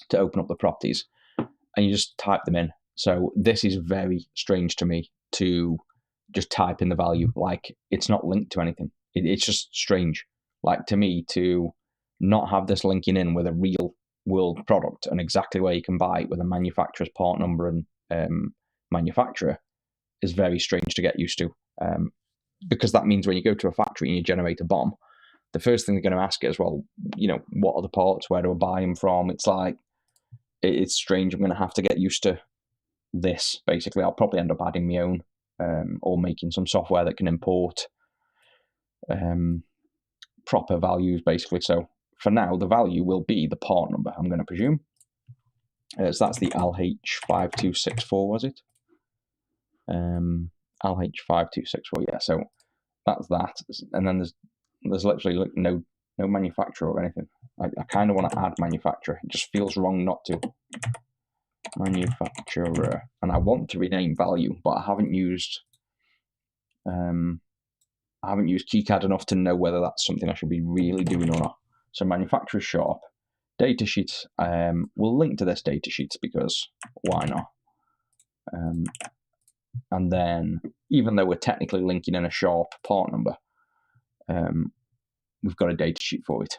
to open up the properties, and you just type them in. So this is very strange to me to just type in the value. Like, it's not linked to anything. It's just strange. Like, to me, to not have this linking in with a real world product and exactly where you can buy it with a manufacturer's part number and manufacturer is very strange to get used to. Because that means when you go to a factory and you generate a BOM, the first thing they're going to ask is, well, what are the parts? Where do I buy them from? It's like, it's strange. I'm going to have to get used to this, basically. I'll probably end up adding my own or making some software that can import proper values, basically. So for now, the value will be the part number, I'm going to presume. So that's the LH5264, was it? LH5264, yeah. So that's that. And then there's literally no manufacturer or anything. I kind of want to add manufacturer. It just feels wrong not to. Manufacturer. And I want to rename value, but I haven't used KeyCAD enough to know whether that's something I should be really doing or not. So manufacturer shop, Datasheet. We'll link to this datasheet because why not? And then, even though we're technically linking in a sharp part number, we've got a datasheet for it.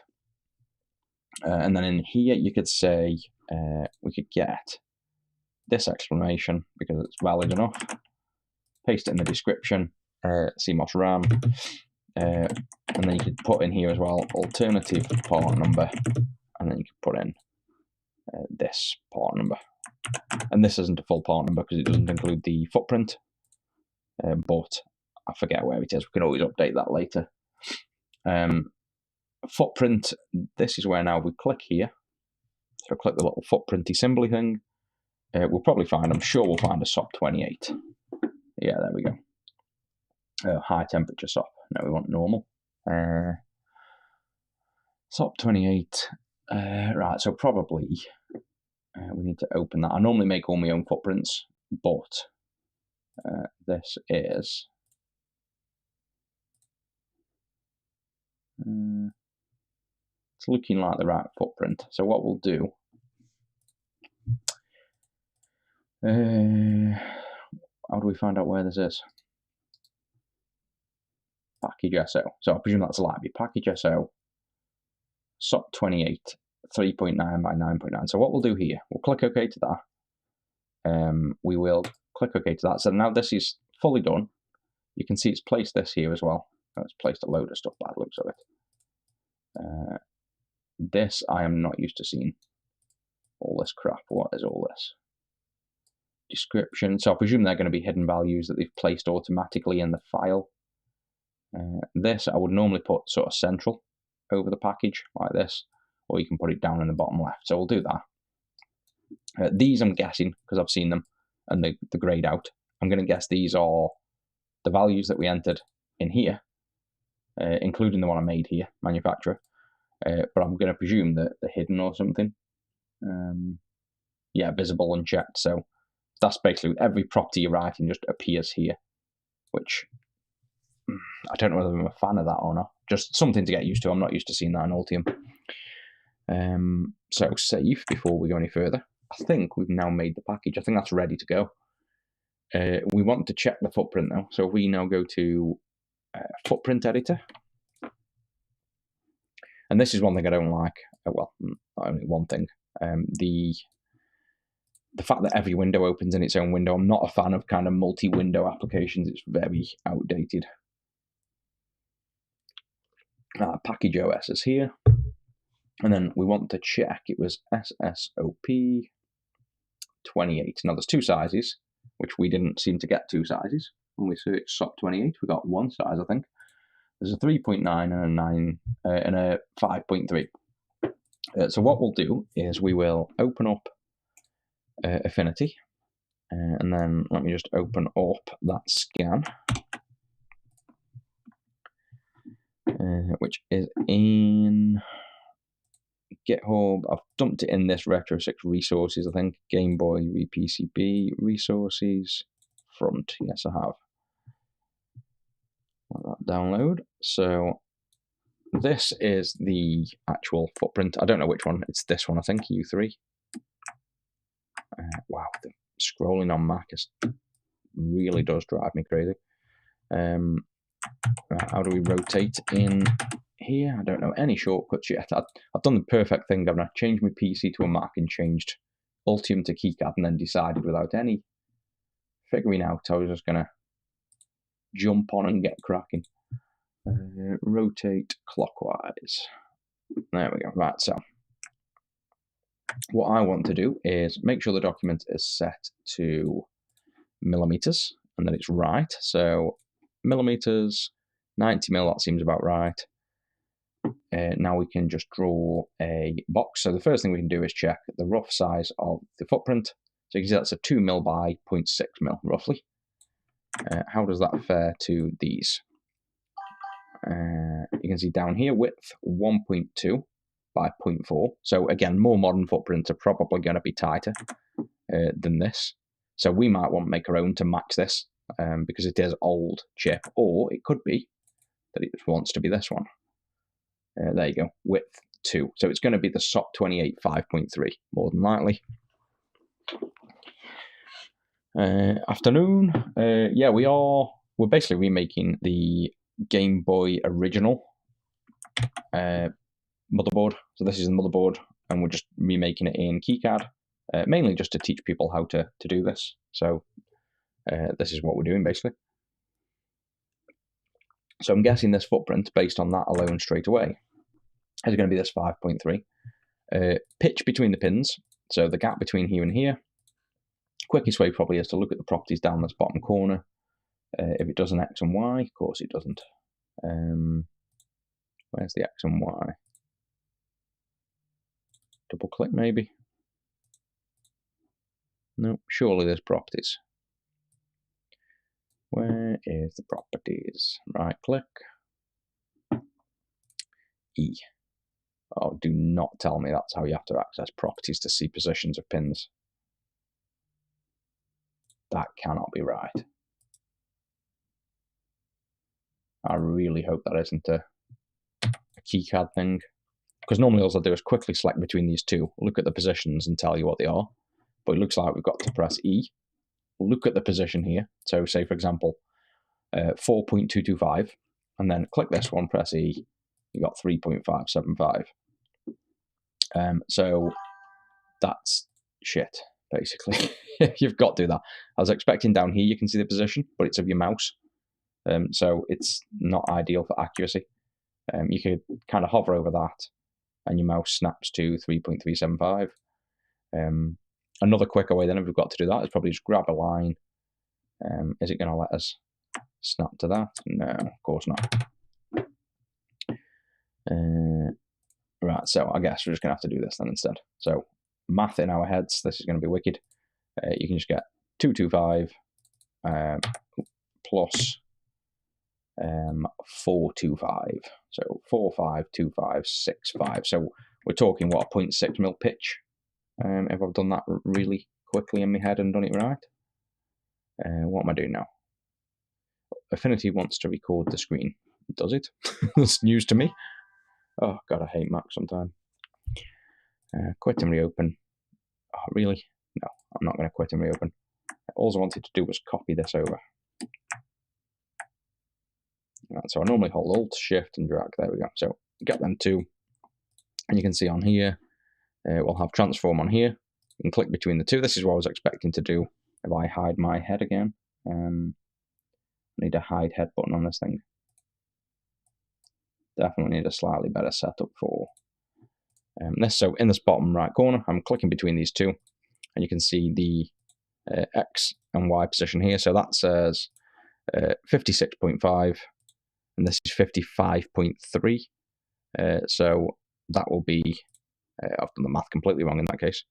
And then in here, you could say we could get this explanation because it's valid enough. Paste it in the description, CMOS RAM, and then you could put in here as well alternative part number, and then you could put in this part number. And this isn't a full part number because it doesn't include the footprint, but I forget where it is. We can always update that later. Footprint, this is where now we click here. So click the little footprinty symbol thing. We'll probably find, I'm sure we'll find a SOP28. Yeah, there we go. High temperature SOP. No, we want normal. SOP28. Right, so probably we need to open that. I normally make all my own footprints, but this is... it's looking like the right footprint. So what we'll do... how do we find out where this is? Package SO. So I presume that's a library. Package SO, SOP28, 3.9 by 9.9. So what we'll do here, we'll click OK to that. We will click OK to that. So now this is fully done. You can see it's placed this here as well. It's placed a load of stuff by the looks of it. This I am not used to seeing. All this crap. What is all this? Description. So I presume they're going to be hidden values that they've placed automatically in the file. This I would normally put sort of central over the package like this, or you can put it down in the bottom left. So we'll do that. These I'm guessing, because I've seen them and the grayed out, I'm going to guess these are the values that we entered in here, including the one I made here, manufacturer. But I'm going to presume that they're hidden or something. Yeah, visible unchecked. So that's basically every property you're writing just appears here, which I don't know whether I'm a fan of that or not. Just something to get used to. I'm not used to seeing that in Altium. So save before we go any further. I think we've now made the package. I think that's ready to go. We want to check the footprint though. So if we now go to footprint editor. And this is one thing I don't like. Well, only one thing. The fact that every window opens in its own window. I'm not a fan of kind of multi-window applications. It's very outdated. Package OS is here. And then we want to check it was SSOP 28. Now there's two sizes, which we didn't seem to get two sizes. When we searched SOP28, we got one size, I think. There's a 3.9 and a 9 and a 5.3. So what we'll do is we will open up Affinity, and then let me just open up that scan, which is in GitHub. I've dumped it in this Retro 6 resources, I think. Game Boy RePCB resources front. Yes, I have. Let that download. So this is the actual footprint. I don't know which one. It's this one, I think, U3. Wow, the scrolling on Mac really does drive me crazy. How do we rotate in here? I don't know any shortcuts yet. I've done the perfect thing. I've changed my PC to a Mac and changed Altium to KiCad and then decided without any figuring out I was just going to jump on and get cracking. Rotate clockwise. There we go. Right, so what I want to do is make sure the document is set to millimeters and that it's right. So millimeters, 90 mil, that seems about right. Now we can just draw a box. So the first thing we can do is check the rough size of the footprint. So you can see that's a 2 mil by 0.6 mil, roughly. How does that fare to these? You can see down here, width 1.2 by 0.4. So again, more modern footprints are probably going to be tighter than this. So we might want to make our own to match this because it is old chip, or it could be that it wants to be this one. There you go, width 2. So it's going to be the SOP 28 5.3, more than likely. Afternoon. Yeah, we're basically remaking the Game Boy original motherboard. So this is the motherboard, and we're just remaking it in keycard, mainly just to teach people how to do this. So this is what we're doing, basically. So I'm guessing this footprint, based on that alone straight away, is going to be this 5.3. Pitch between the pins, so the gap between here and here. Quickest way probably is to look at the properties down this bottom corner. If it does an X and Y, of course it doesn't. Where's the X and Y? Double click maybe? No, surely there's properties. Where is the properties? Right click. E. Oh, do not tell me that's how you have to access properties to see positions of pins. That cannot be right. I really hope that isn't a keycard thing. Because normally all I'll do is quickly select between these two, look at the positions and tell you what they are. But it looks like we've got to press E, look at the position here. So say, for example, 4.225, and then click this one, press E, you got 3.575. So that's shit, basically. You've got to do that. I was expecting down here you can see the position, but it's of your mouse. So it's not ideal for accuracy. You could kind of hover over that, and your mouse snaps to 3.375. Another quicker way then, if we've got to do that, is probably just grab a line. Is it going to let us snap to that? No, of course not. Right, so I guess we're just going to have to do this then instead. So math in our heads, this is going to be wicked. You can just get 225 plus 425. So 452565. So we're talking, what, a 0.6 mil pitch? If I've done that really quickly in my head and done it right. What am I doing now? Affinity wants to record the screen. Does it? That's news to me. Oh, God, I hate Mac sometimes. Quit and reopen. Oh, really? No, I'm not going to quit and reopen. All I wanted to do was copy this over. Right, so I normally hold Alt, Shift, and drag. There we go. So get them two. And you can see on here, we'll have transform on here. You can click between the two. This is what I was expecting to do if I hide my head again. I need a hide head button on this thing. Definitely need a slightly better setup for this. So in this bottom right corner, I'm clicking between these two, and you can see the X and Y position here. So that says 56.5, and this is 55.3. So that will be, I've done the math completely wrong in that case.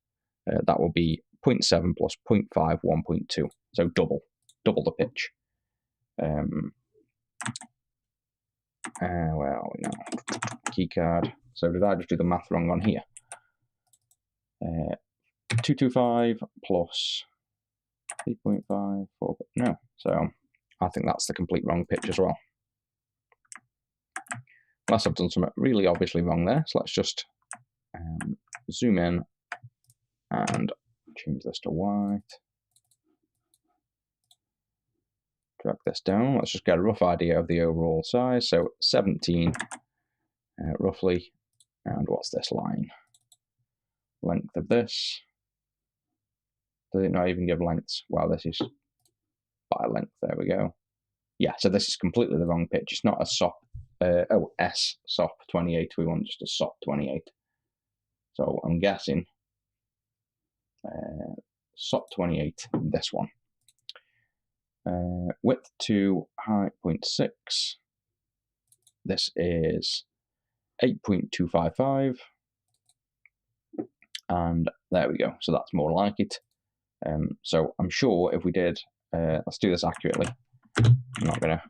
That will be 0.7 plus 0.5, 1.2. So double the pitch. Where are we now? Keycard. So did I just do the math wrong on here? 225 plus 3.5, 4. No. So I think that's the complete wrong pitch as well. Unless I've done something really obviously wrong there. So let's just zoom in and change this to white. Drag this down. Let's just get a rough idea of the overall size. So 17, roughly. And what's this line? Length of this. Does it not even give lengths? Wow, this is by length. There we go. Yeah, so this is completely the wrong pitch. It's not a SOP. S SOP 28. We want just a SOP 28. So I'm guessing SOP 28. This one. Width to height 0.6. This is 8.255. And there we go. So that's more like it. So I'm sure if we did, let's do this accurately. I'm not going to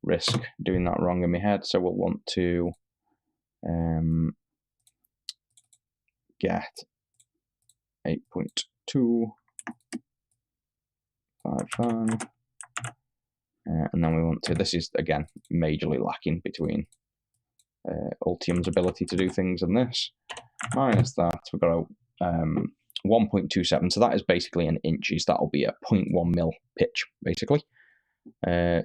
risk doing that wrong in my head. So we'll want to get 8.255. And then we want to, this is again majorly lacking between Ultium's ability to do things in this. Minus that, we've got a 1.27, so that is basically in inches. That'll be a 0.1 mil pitch, basically. Yeah,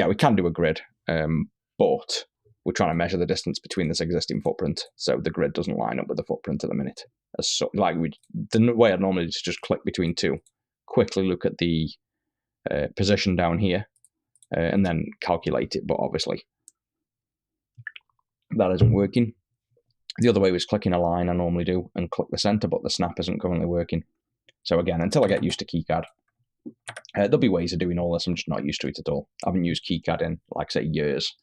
we can do a grid, but we're trying to measure the distance between this existing footprint, so the grid doesn't line up with the footprint at the minute. The way I'd normally do is just click between two, quickly look at the position down here, and then calculate it, but obviously that isn't working. The other way was clicking a line I normally do and click the center, but the snap isn't currently working. So again, until I get used to KiCad, there'll be ways of doing all this. I'm just not used to it at all. I haven't used KiCad in, like I say, years.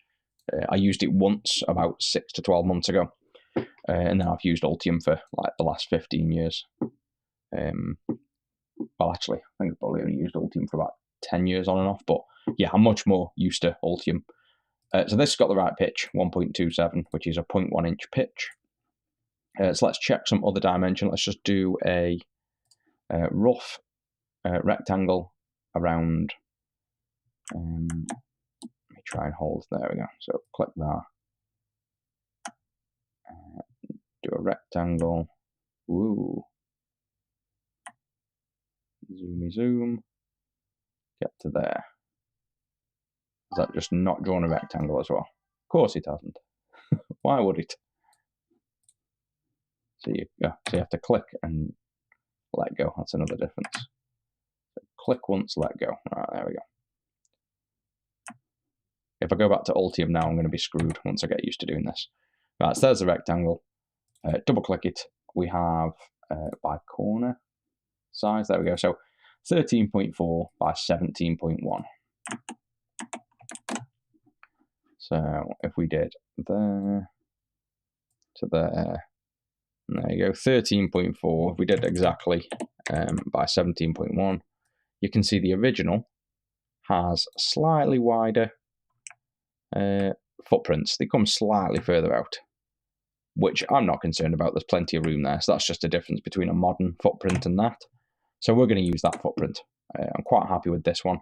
I used it once about 6 to 12 months ago, and then I've used Ultium for like the last 15 years. Well, actually, I think I've probably only used Ultium for about 10 years on and off, but yeah, I'm much more used to Ultium. So this has got the right pitch, 1.27, which is a 0.1 inch pitch. So let's check some other dimension. Let's just do a rough rectangle around. Let me try and hold. There we go. So click that. Do a rectangle. Ooh. Zoomy zoom. Get to there. Is that just not drawn a rectangle as well? Of course it hasn't. Why would it? So you have to click and let go. That's another difference. So click once, let go. All right, there we go. If I go back to Ultium now, I'm going to be screwed once I get used to doing this. Right, so there's the rectangle. Double click it. We have by corner size. There we go. So 13.4 by 17.1. So if we did there to there, and there you go, 13.4. If we did exactly by 17.1, you can see the original has slightly wider footprints. They come slightly further out, which I'm not concerned about. There's plenty of room there. So that's just a difference between a modern footprint and that. So we're going to use that footprint. I'm quite happy with this one.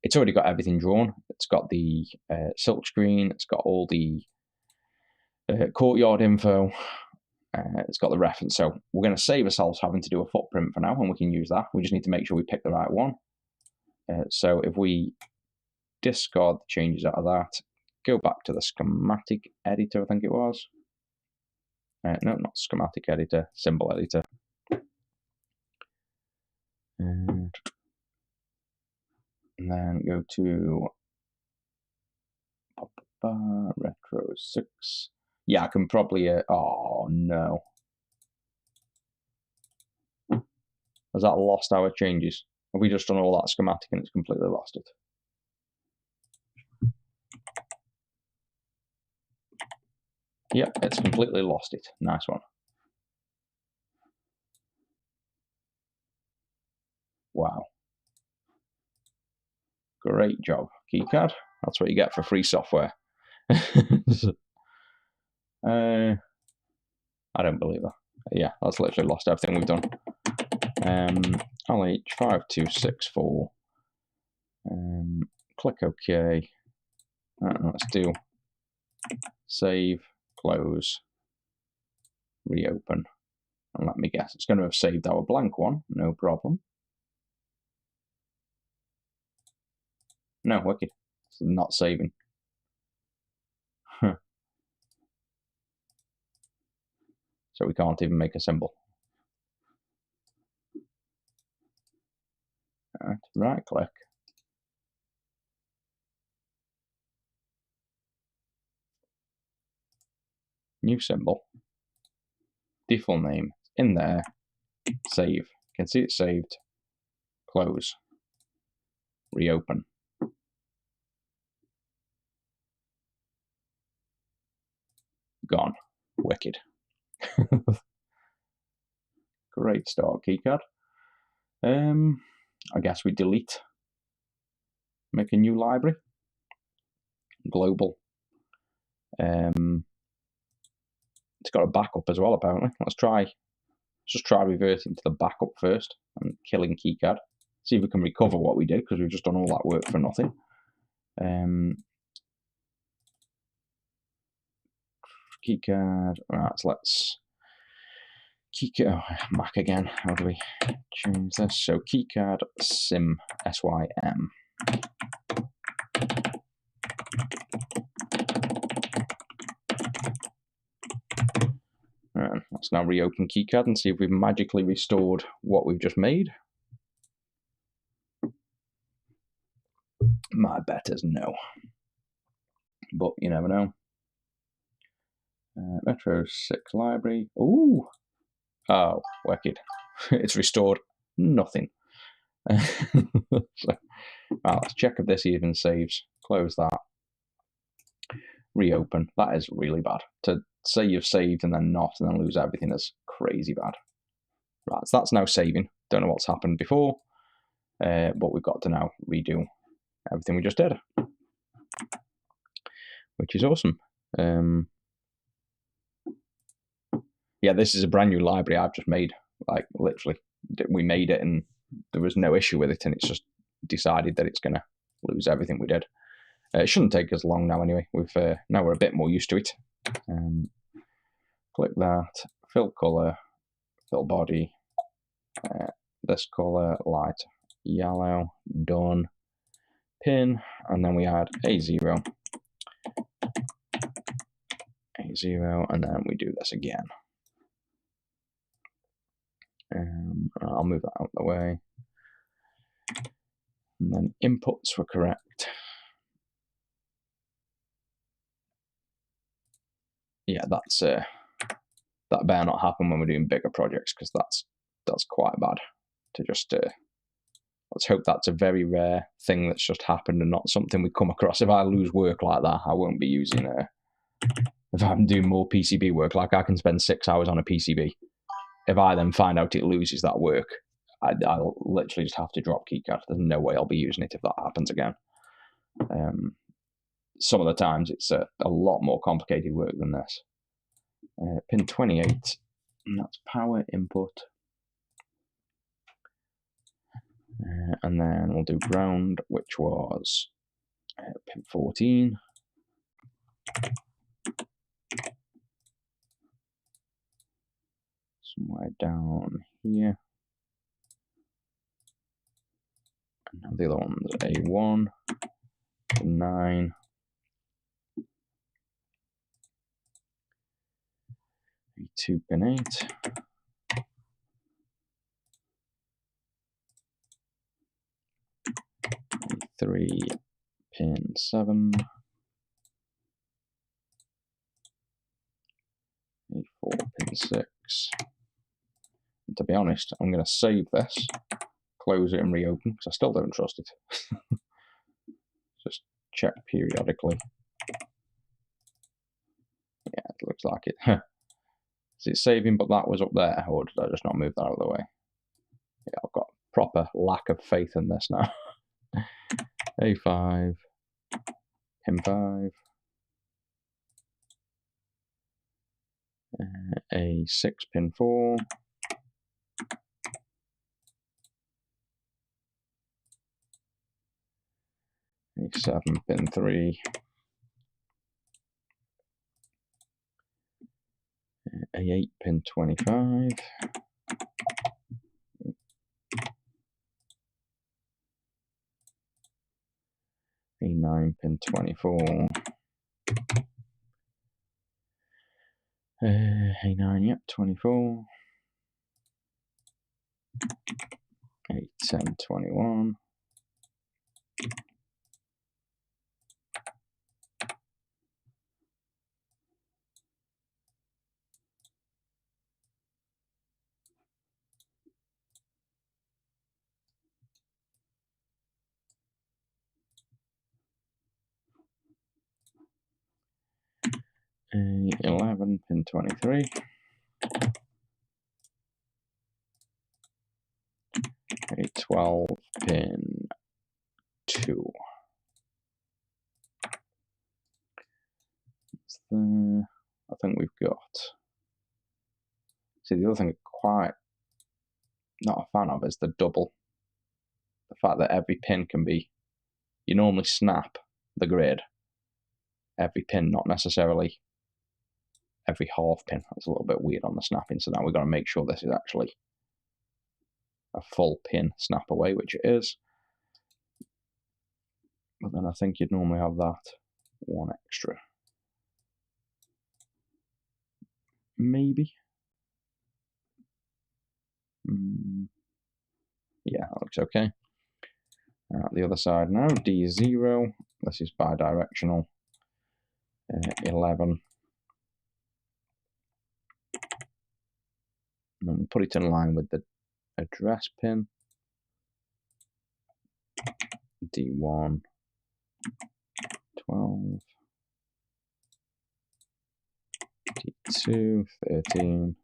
It's already got everything drawn. It's got the silk screen. It's got all the courtyard info. It's got the reference. So we're going to save ourselves having to do a footprint for now, and we can use that. We just need to make sure we pick the right one. So if we discard the changes out of that, go back to the schematic editor, I think it was. No, not schematic editor, symbol editor. And then go to Retro 6. Yeah, I can probably... oh, no. Has that lost our changes? Have we just done all that schematic and it's completely lost it? Yep, it's completely lost it. Nice one. Wow. Great job, KiCad. That's what you get for free software. I don't believe that. Yeah, that's literally lost everything we've done. LH5264. Click OK. Let's do save, close, reopen. And let me guess, it's going to have saved our blank one. No problem. No, wicked. It's not saving. So we can't even make a symbol. Alright, right click. New symbol. Default name. In there. Save. You can see it's saved. Close. Reopen. Gone. Wicked. Great start, KiCad. I guess we delete. Make a new library. Global. It's got a backup as well, apparently. Let's just try reverting to the backup first and killing KiCad. See if we can recover what we did, because we've just done all that work for nothing. keycard. Right, so let's keycard. Oh, Mac again. How do we change this? So keycard sim SYM. Right, let's now reopen keycard and see if we've magically restored what we've just made. My bet is no, but you never know. Metro 6 library. Ooh. Oh, wicked. It's restored nothing. So, let's check if this even saves. Close that. Reopen. That is really bad. To say you've saved and then not and then lose everything is crazy bad. Right, so that's now saving. Don't know what's happened before, but we've got to now redo everything we just did, which is awesome. Yeah, this is a brand new library I've just made. Like, literally, we made it and there was no issue with it, and it's just decided that it's going to lose everything we did. It shouldn't take us long now anyway. Now we're a bit more used to it. Click that, fill color, fill body, this color, light yellow, done, pin, and then we add A0, and then we do this again. I'll move that out of the way. And then inputs were correct. Yeah, that better not happen when we're doing bigger projects, because that's quite bad to just. Let's hope that's a very rare thing that's just happened and not something we come across. If I lose work like that, I won't be using it. If I'm doing more PCB work, like I can spend 6 hours on a PCB. If I then find out it loses that work, I'll literally just have to drop keycard. There's no way I'll be using it if that happens again. Some of the times it's a lot more complicated work than this. Pin 28, and that's power input. And then we'll do ground, which was pin 14. Somewhere down here. And now the other one's A1, pin 9. A2, pin 8. A3, pin 7. A4, pin 6. And to be honest, I'm going to save this, close it and reopen, because I still don't trust it. Just check periodically. Yeah, it looks like it. Is it saving, but that was up there, or did I just not move that out of the way? Yeah, I've got proper lack of faith in this now. A5, pin 5. A6, pin 4. A7, pin 3. A8, pin 25. A9, pin 24. A9, yep, 24. A10, 21. A11, pin 23. A12, pin 2. That's there. I think we've got. See, the other thing I'm quite not a fan of is the double. The fact that every pin can be. You normally snap the grid. Every pin, not necessarily every half pin. That's a little bit weird on the snapping, so now we've got to make sure this is actually a full pin snap away, which it is. But then I think you'd normally have that one extra. Maybe. Yeah, that looks okay. The other side now, D0. This is bidirectional. 11. And then we'll put it in line with the address pin. D1. 12. D2. 13.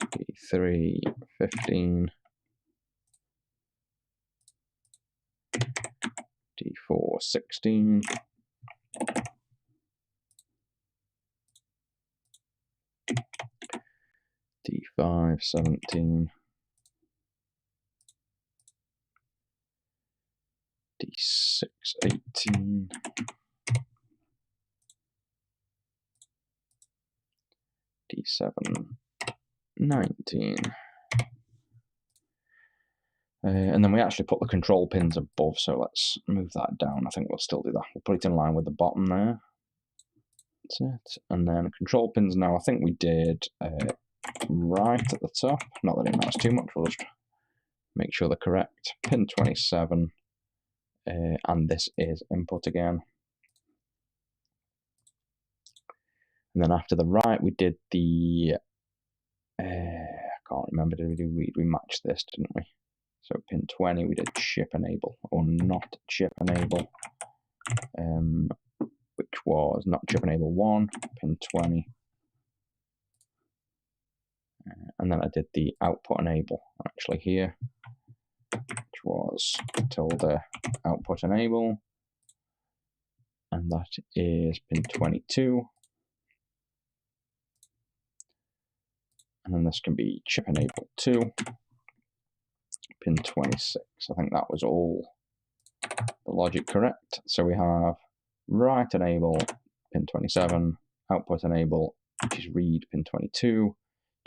D3. 15. D4. 16. D5. 17. D6. 18. D7. 19. And then we actually put the control pins above, so let's move that down. I think we'll still do that. We'll put it in line with the bottom there. That's it. And then control pins now, I think we did right at the top. Not that it matters too much, we'll just make sure they're correct. Pin 27, and this is input again. And then after the right, we did the, I can't remember, did we do read? We matched this, didn't we? So pin 20, we did chip enable, or not chip enable, which was not chip enable 1, pin 20. And then I did the output enable, actually here, which was tilde output enable. And that is pin 22. And then this can be chip enable 2. Pin 26. I think that was all the logic correct. So we have write enable pin 27, output enable, which is read pin 22,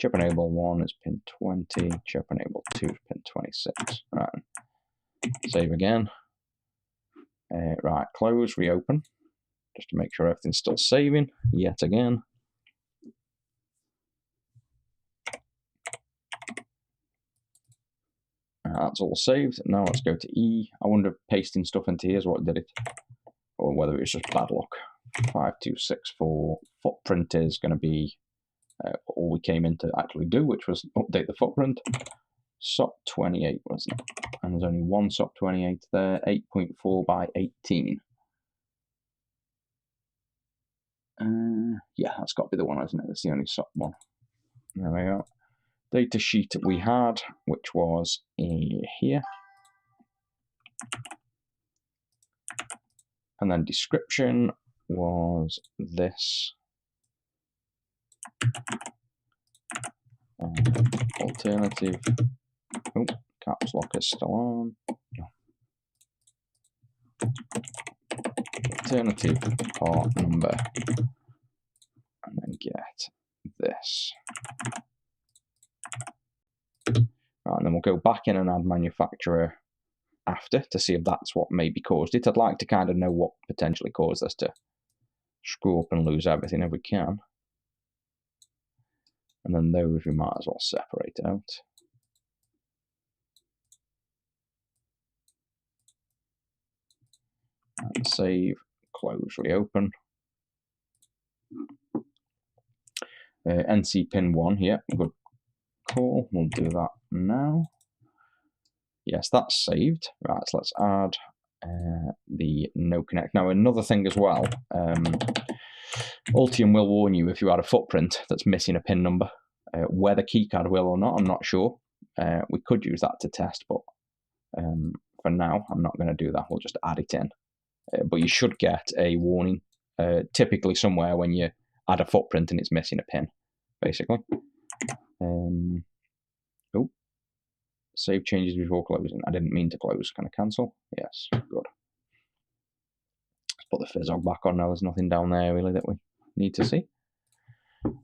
chip enable 1 is pin 20, chip enable 2 is pin 26. Right. Save again. Right, close, reopen, just to make sure everything's still saving yet again. That's all saved. Now let's go to E. I wonder if pasting stuff into here is what did it, or whether it was just bad luck. 5264 footprint is going to be all we came in to actually do, which was update the footprint. SOP 28, wasn't it? And there's only one SOP 28 there, 8.4 by 18. Yeah, that's got to be the one, isn't it? That's the only SOP one. There we go. Data sheet we had, which was here. And then description was this. Alternative. Oh, caps lock is still on. Alternative part number. And then get this. Right, and then we'll go back in and add manufacturer after to see if that's what maybe caused it. I'd like to kind of know what potentially caused us to screw up and lose everything if we can. And then those we might as well separate out. And save, close, reopen. NC pin 1, yeah, good call. We'll do that now. Yes, that's saved. Right, so let's add the no connect. Now, another thing as well, Altium will warn you if you add a footprint that's missing a pin number. Whether keycard will or not, I'm not sure. We could use that to test, but for now, I'm not going to do that. We'll just add it in. But you should get a warning, typically somewhere when you add a footprint and it's missing a pin, basically. Oh, save changes before closing. I didn't mean to close. Can I cancel? Yes, good. put the fizzog back on now. There's nothing down there really that we need to see.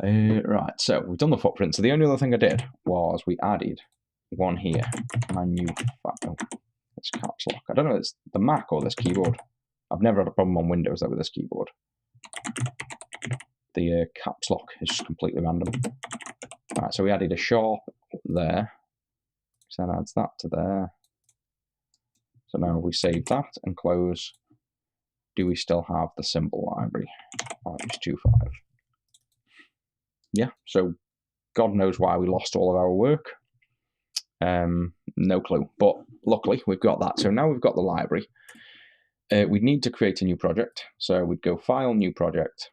Right, so we've done the footprint. So the only other thing I did was we added one here. It's caps lock. I don't know if it's the Mac or this keyboard. I've never had a problem on Windows though with this keyboard. The caps lock is just completely random. Right, so we added a sharp there. So that adds that to there. So now we save that and close. Do we still have the symbol library? -25. Yeah, so God knows why we lost all of our work. No clue, but luckily we've got that. So now we've got the library. We'd need to create a new project. So we'd go File, New Project,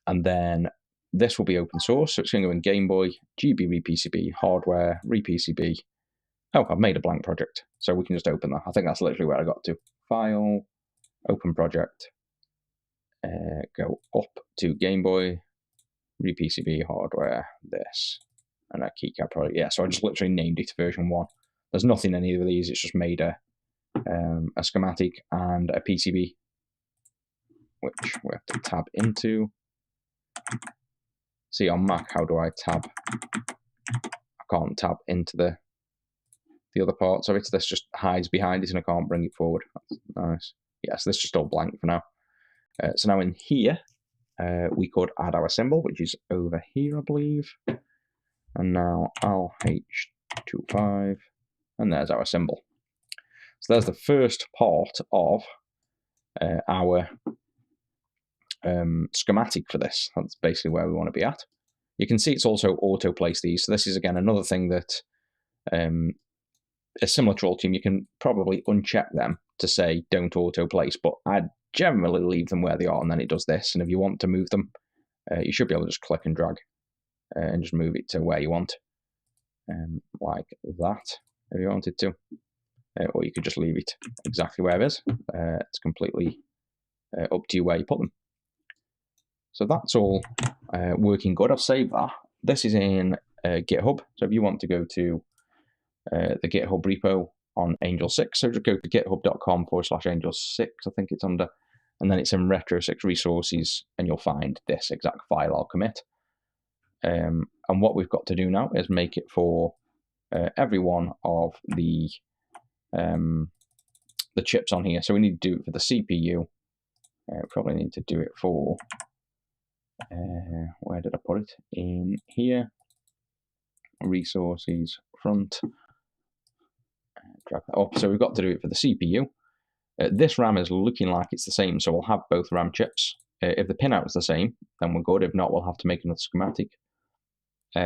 and then this will be open source. So it's going to go in Game Boy, GB RePCB, Hardware, RePCB. Oh, I've made a blank project, so we can just open that. I think that's literally where I got to. File, Open Project, go up to Game Boy, RePCB, Hardware, this, and a keycap project. Yeah, so I just literally named it version 1. There's nothing in either of these. It's just made a schematic and a PCB, which we have to tab into. See, on Mac, how do I tab? I can't tab into the other parts of it. This just hides behind it and I can't bring it forward. That's nice. Yeah, so this is just all blank for now. So now in here, we could add our symbol, which is over here, I believe. And now LH25, and there's our symbol. So there's the first part of our schematic for this. That's basically where we want to be at. You can see it's also auto-place these. So this is, again, another thing that is similar to Altium. You can probably uncheck them to say don't auto-place, but I'd generally leave them where they are, and then it does this. And if you want to move them, you should be able to just click and drag and just move it to where you want, like that, if you wanted to. Or you could just leave it exactly where it is. It's completely up to you where you put them. So that's all working good. I've saved that. This is in GitHub. So if you want to go to the GitHub repo on Angel 6, so just go to github.com/Angel6, I think it's under, and then it's in Retro 6 resources, and you'll find this exact file I'll commit. And what we've got to do now is make it for every one of the chips on here. So we need to do it for the CPU. Probably need to do it for, where did I put it? In here. Resources, front. Drag that up. So we've got to do it for the CPU. This RAM is looking like it's the same, so we'll have both RAM chips. If the pinout is the same, then we're good. If not, we'll have to make another schematic.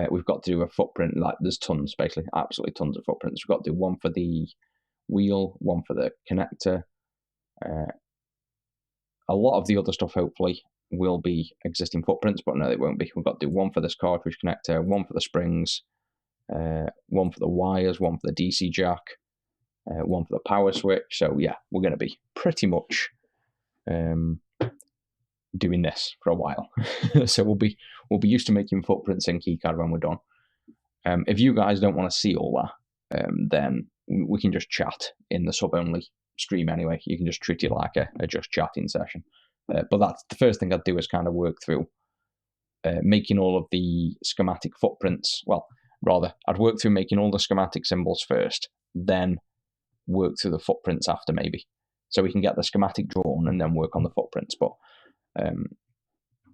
We've got to do a footprint. Like, there's tons, basically, absolutely tons of footprints. We've got to do one for the wheel, one for the connector. A lot of the other stuff, hopefully, will be existing footprints, but no, they won't be. We've got to do one for this cartridge connector, one for the springs, one for the wires, one for the DC jack, one for the power switch. So yeah, we're going to be pretty much doing this for a while. So we'll be used to making footprints in KiCad when we're done. If you guys don't want to see all that, then we can just chat in the sub-only stream anyway. You can just treat it like a just chatting session. But that's the first thing I'd do is kind of work through making all of the schematic footprints. Well, rather, I'd work through making all the schematic symbols first, then work through the footprints after, maybe. So we can get the schematic drawn and then work on the footprints. But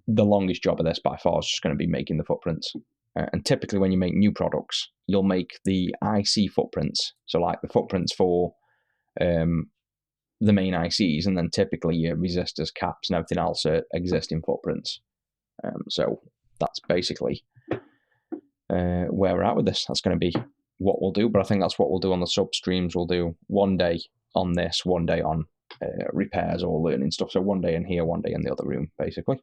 the longest job of this by far is just going to be making the footprints. And typically when you make new products, you'll make the IC footprints. So like the footprints for the main ICs, and then typically your resistors, caps, and everything else are existing footprints. So that's basically where we're at with this. That's going to be what we'll do, but I think that's what we'll do on the sub streams. We'll do one day on this, one day on repairs or learning stuff. So one day in here, one day in the other room, basically.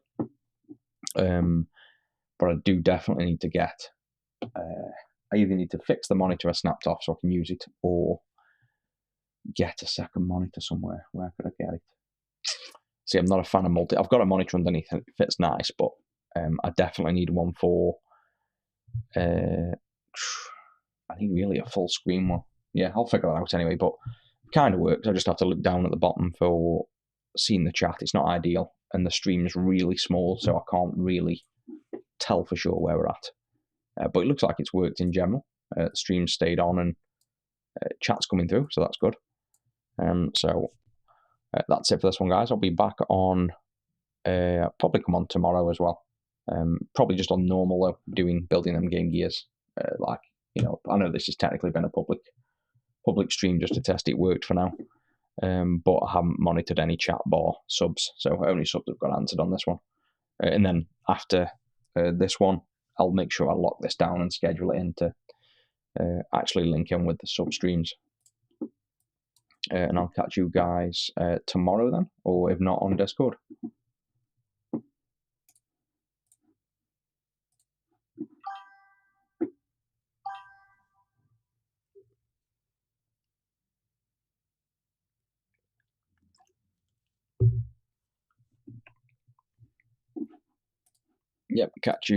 But I do definitely need to get, I either need to fix the monitor I snapped off so I can use it, or get a second monitor somewhere. Where could I get it? See, I'm not a fan of multi. I've got a monitor underneath and it fits nice, but I definitely need one for, I need really a full screen one. Yeah, I'll figure that out anyway, but it kind of works. I just have to look down at the bottom for seen the chat. It's not ideal, and the stream's really small, so I can't really tell for sure where we're at. But it looks like it's worked in general. The stream stayed on, and chat's coming through, so that's good. So that's it for this one, guys. I'll be back on, probably come on tomorrow as well. Probably just on normal though, building them Game Gears. Like, you know, I know this has technically been a public stream just to test it worked for now. But I haven't monitored any chat bar subs, so only subs have got answered on this one. And then after this one, I'll make sure I lock this down and schedule it in to actually link in with the sub streams. And I'll catch you guys tomorrow then, or if not, on Discord. Yep, catch you.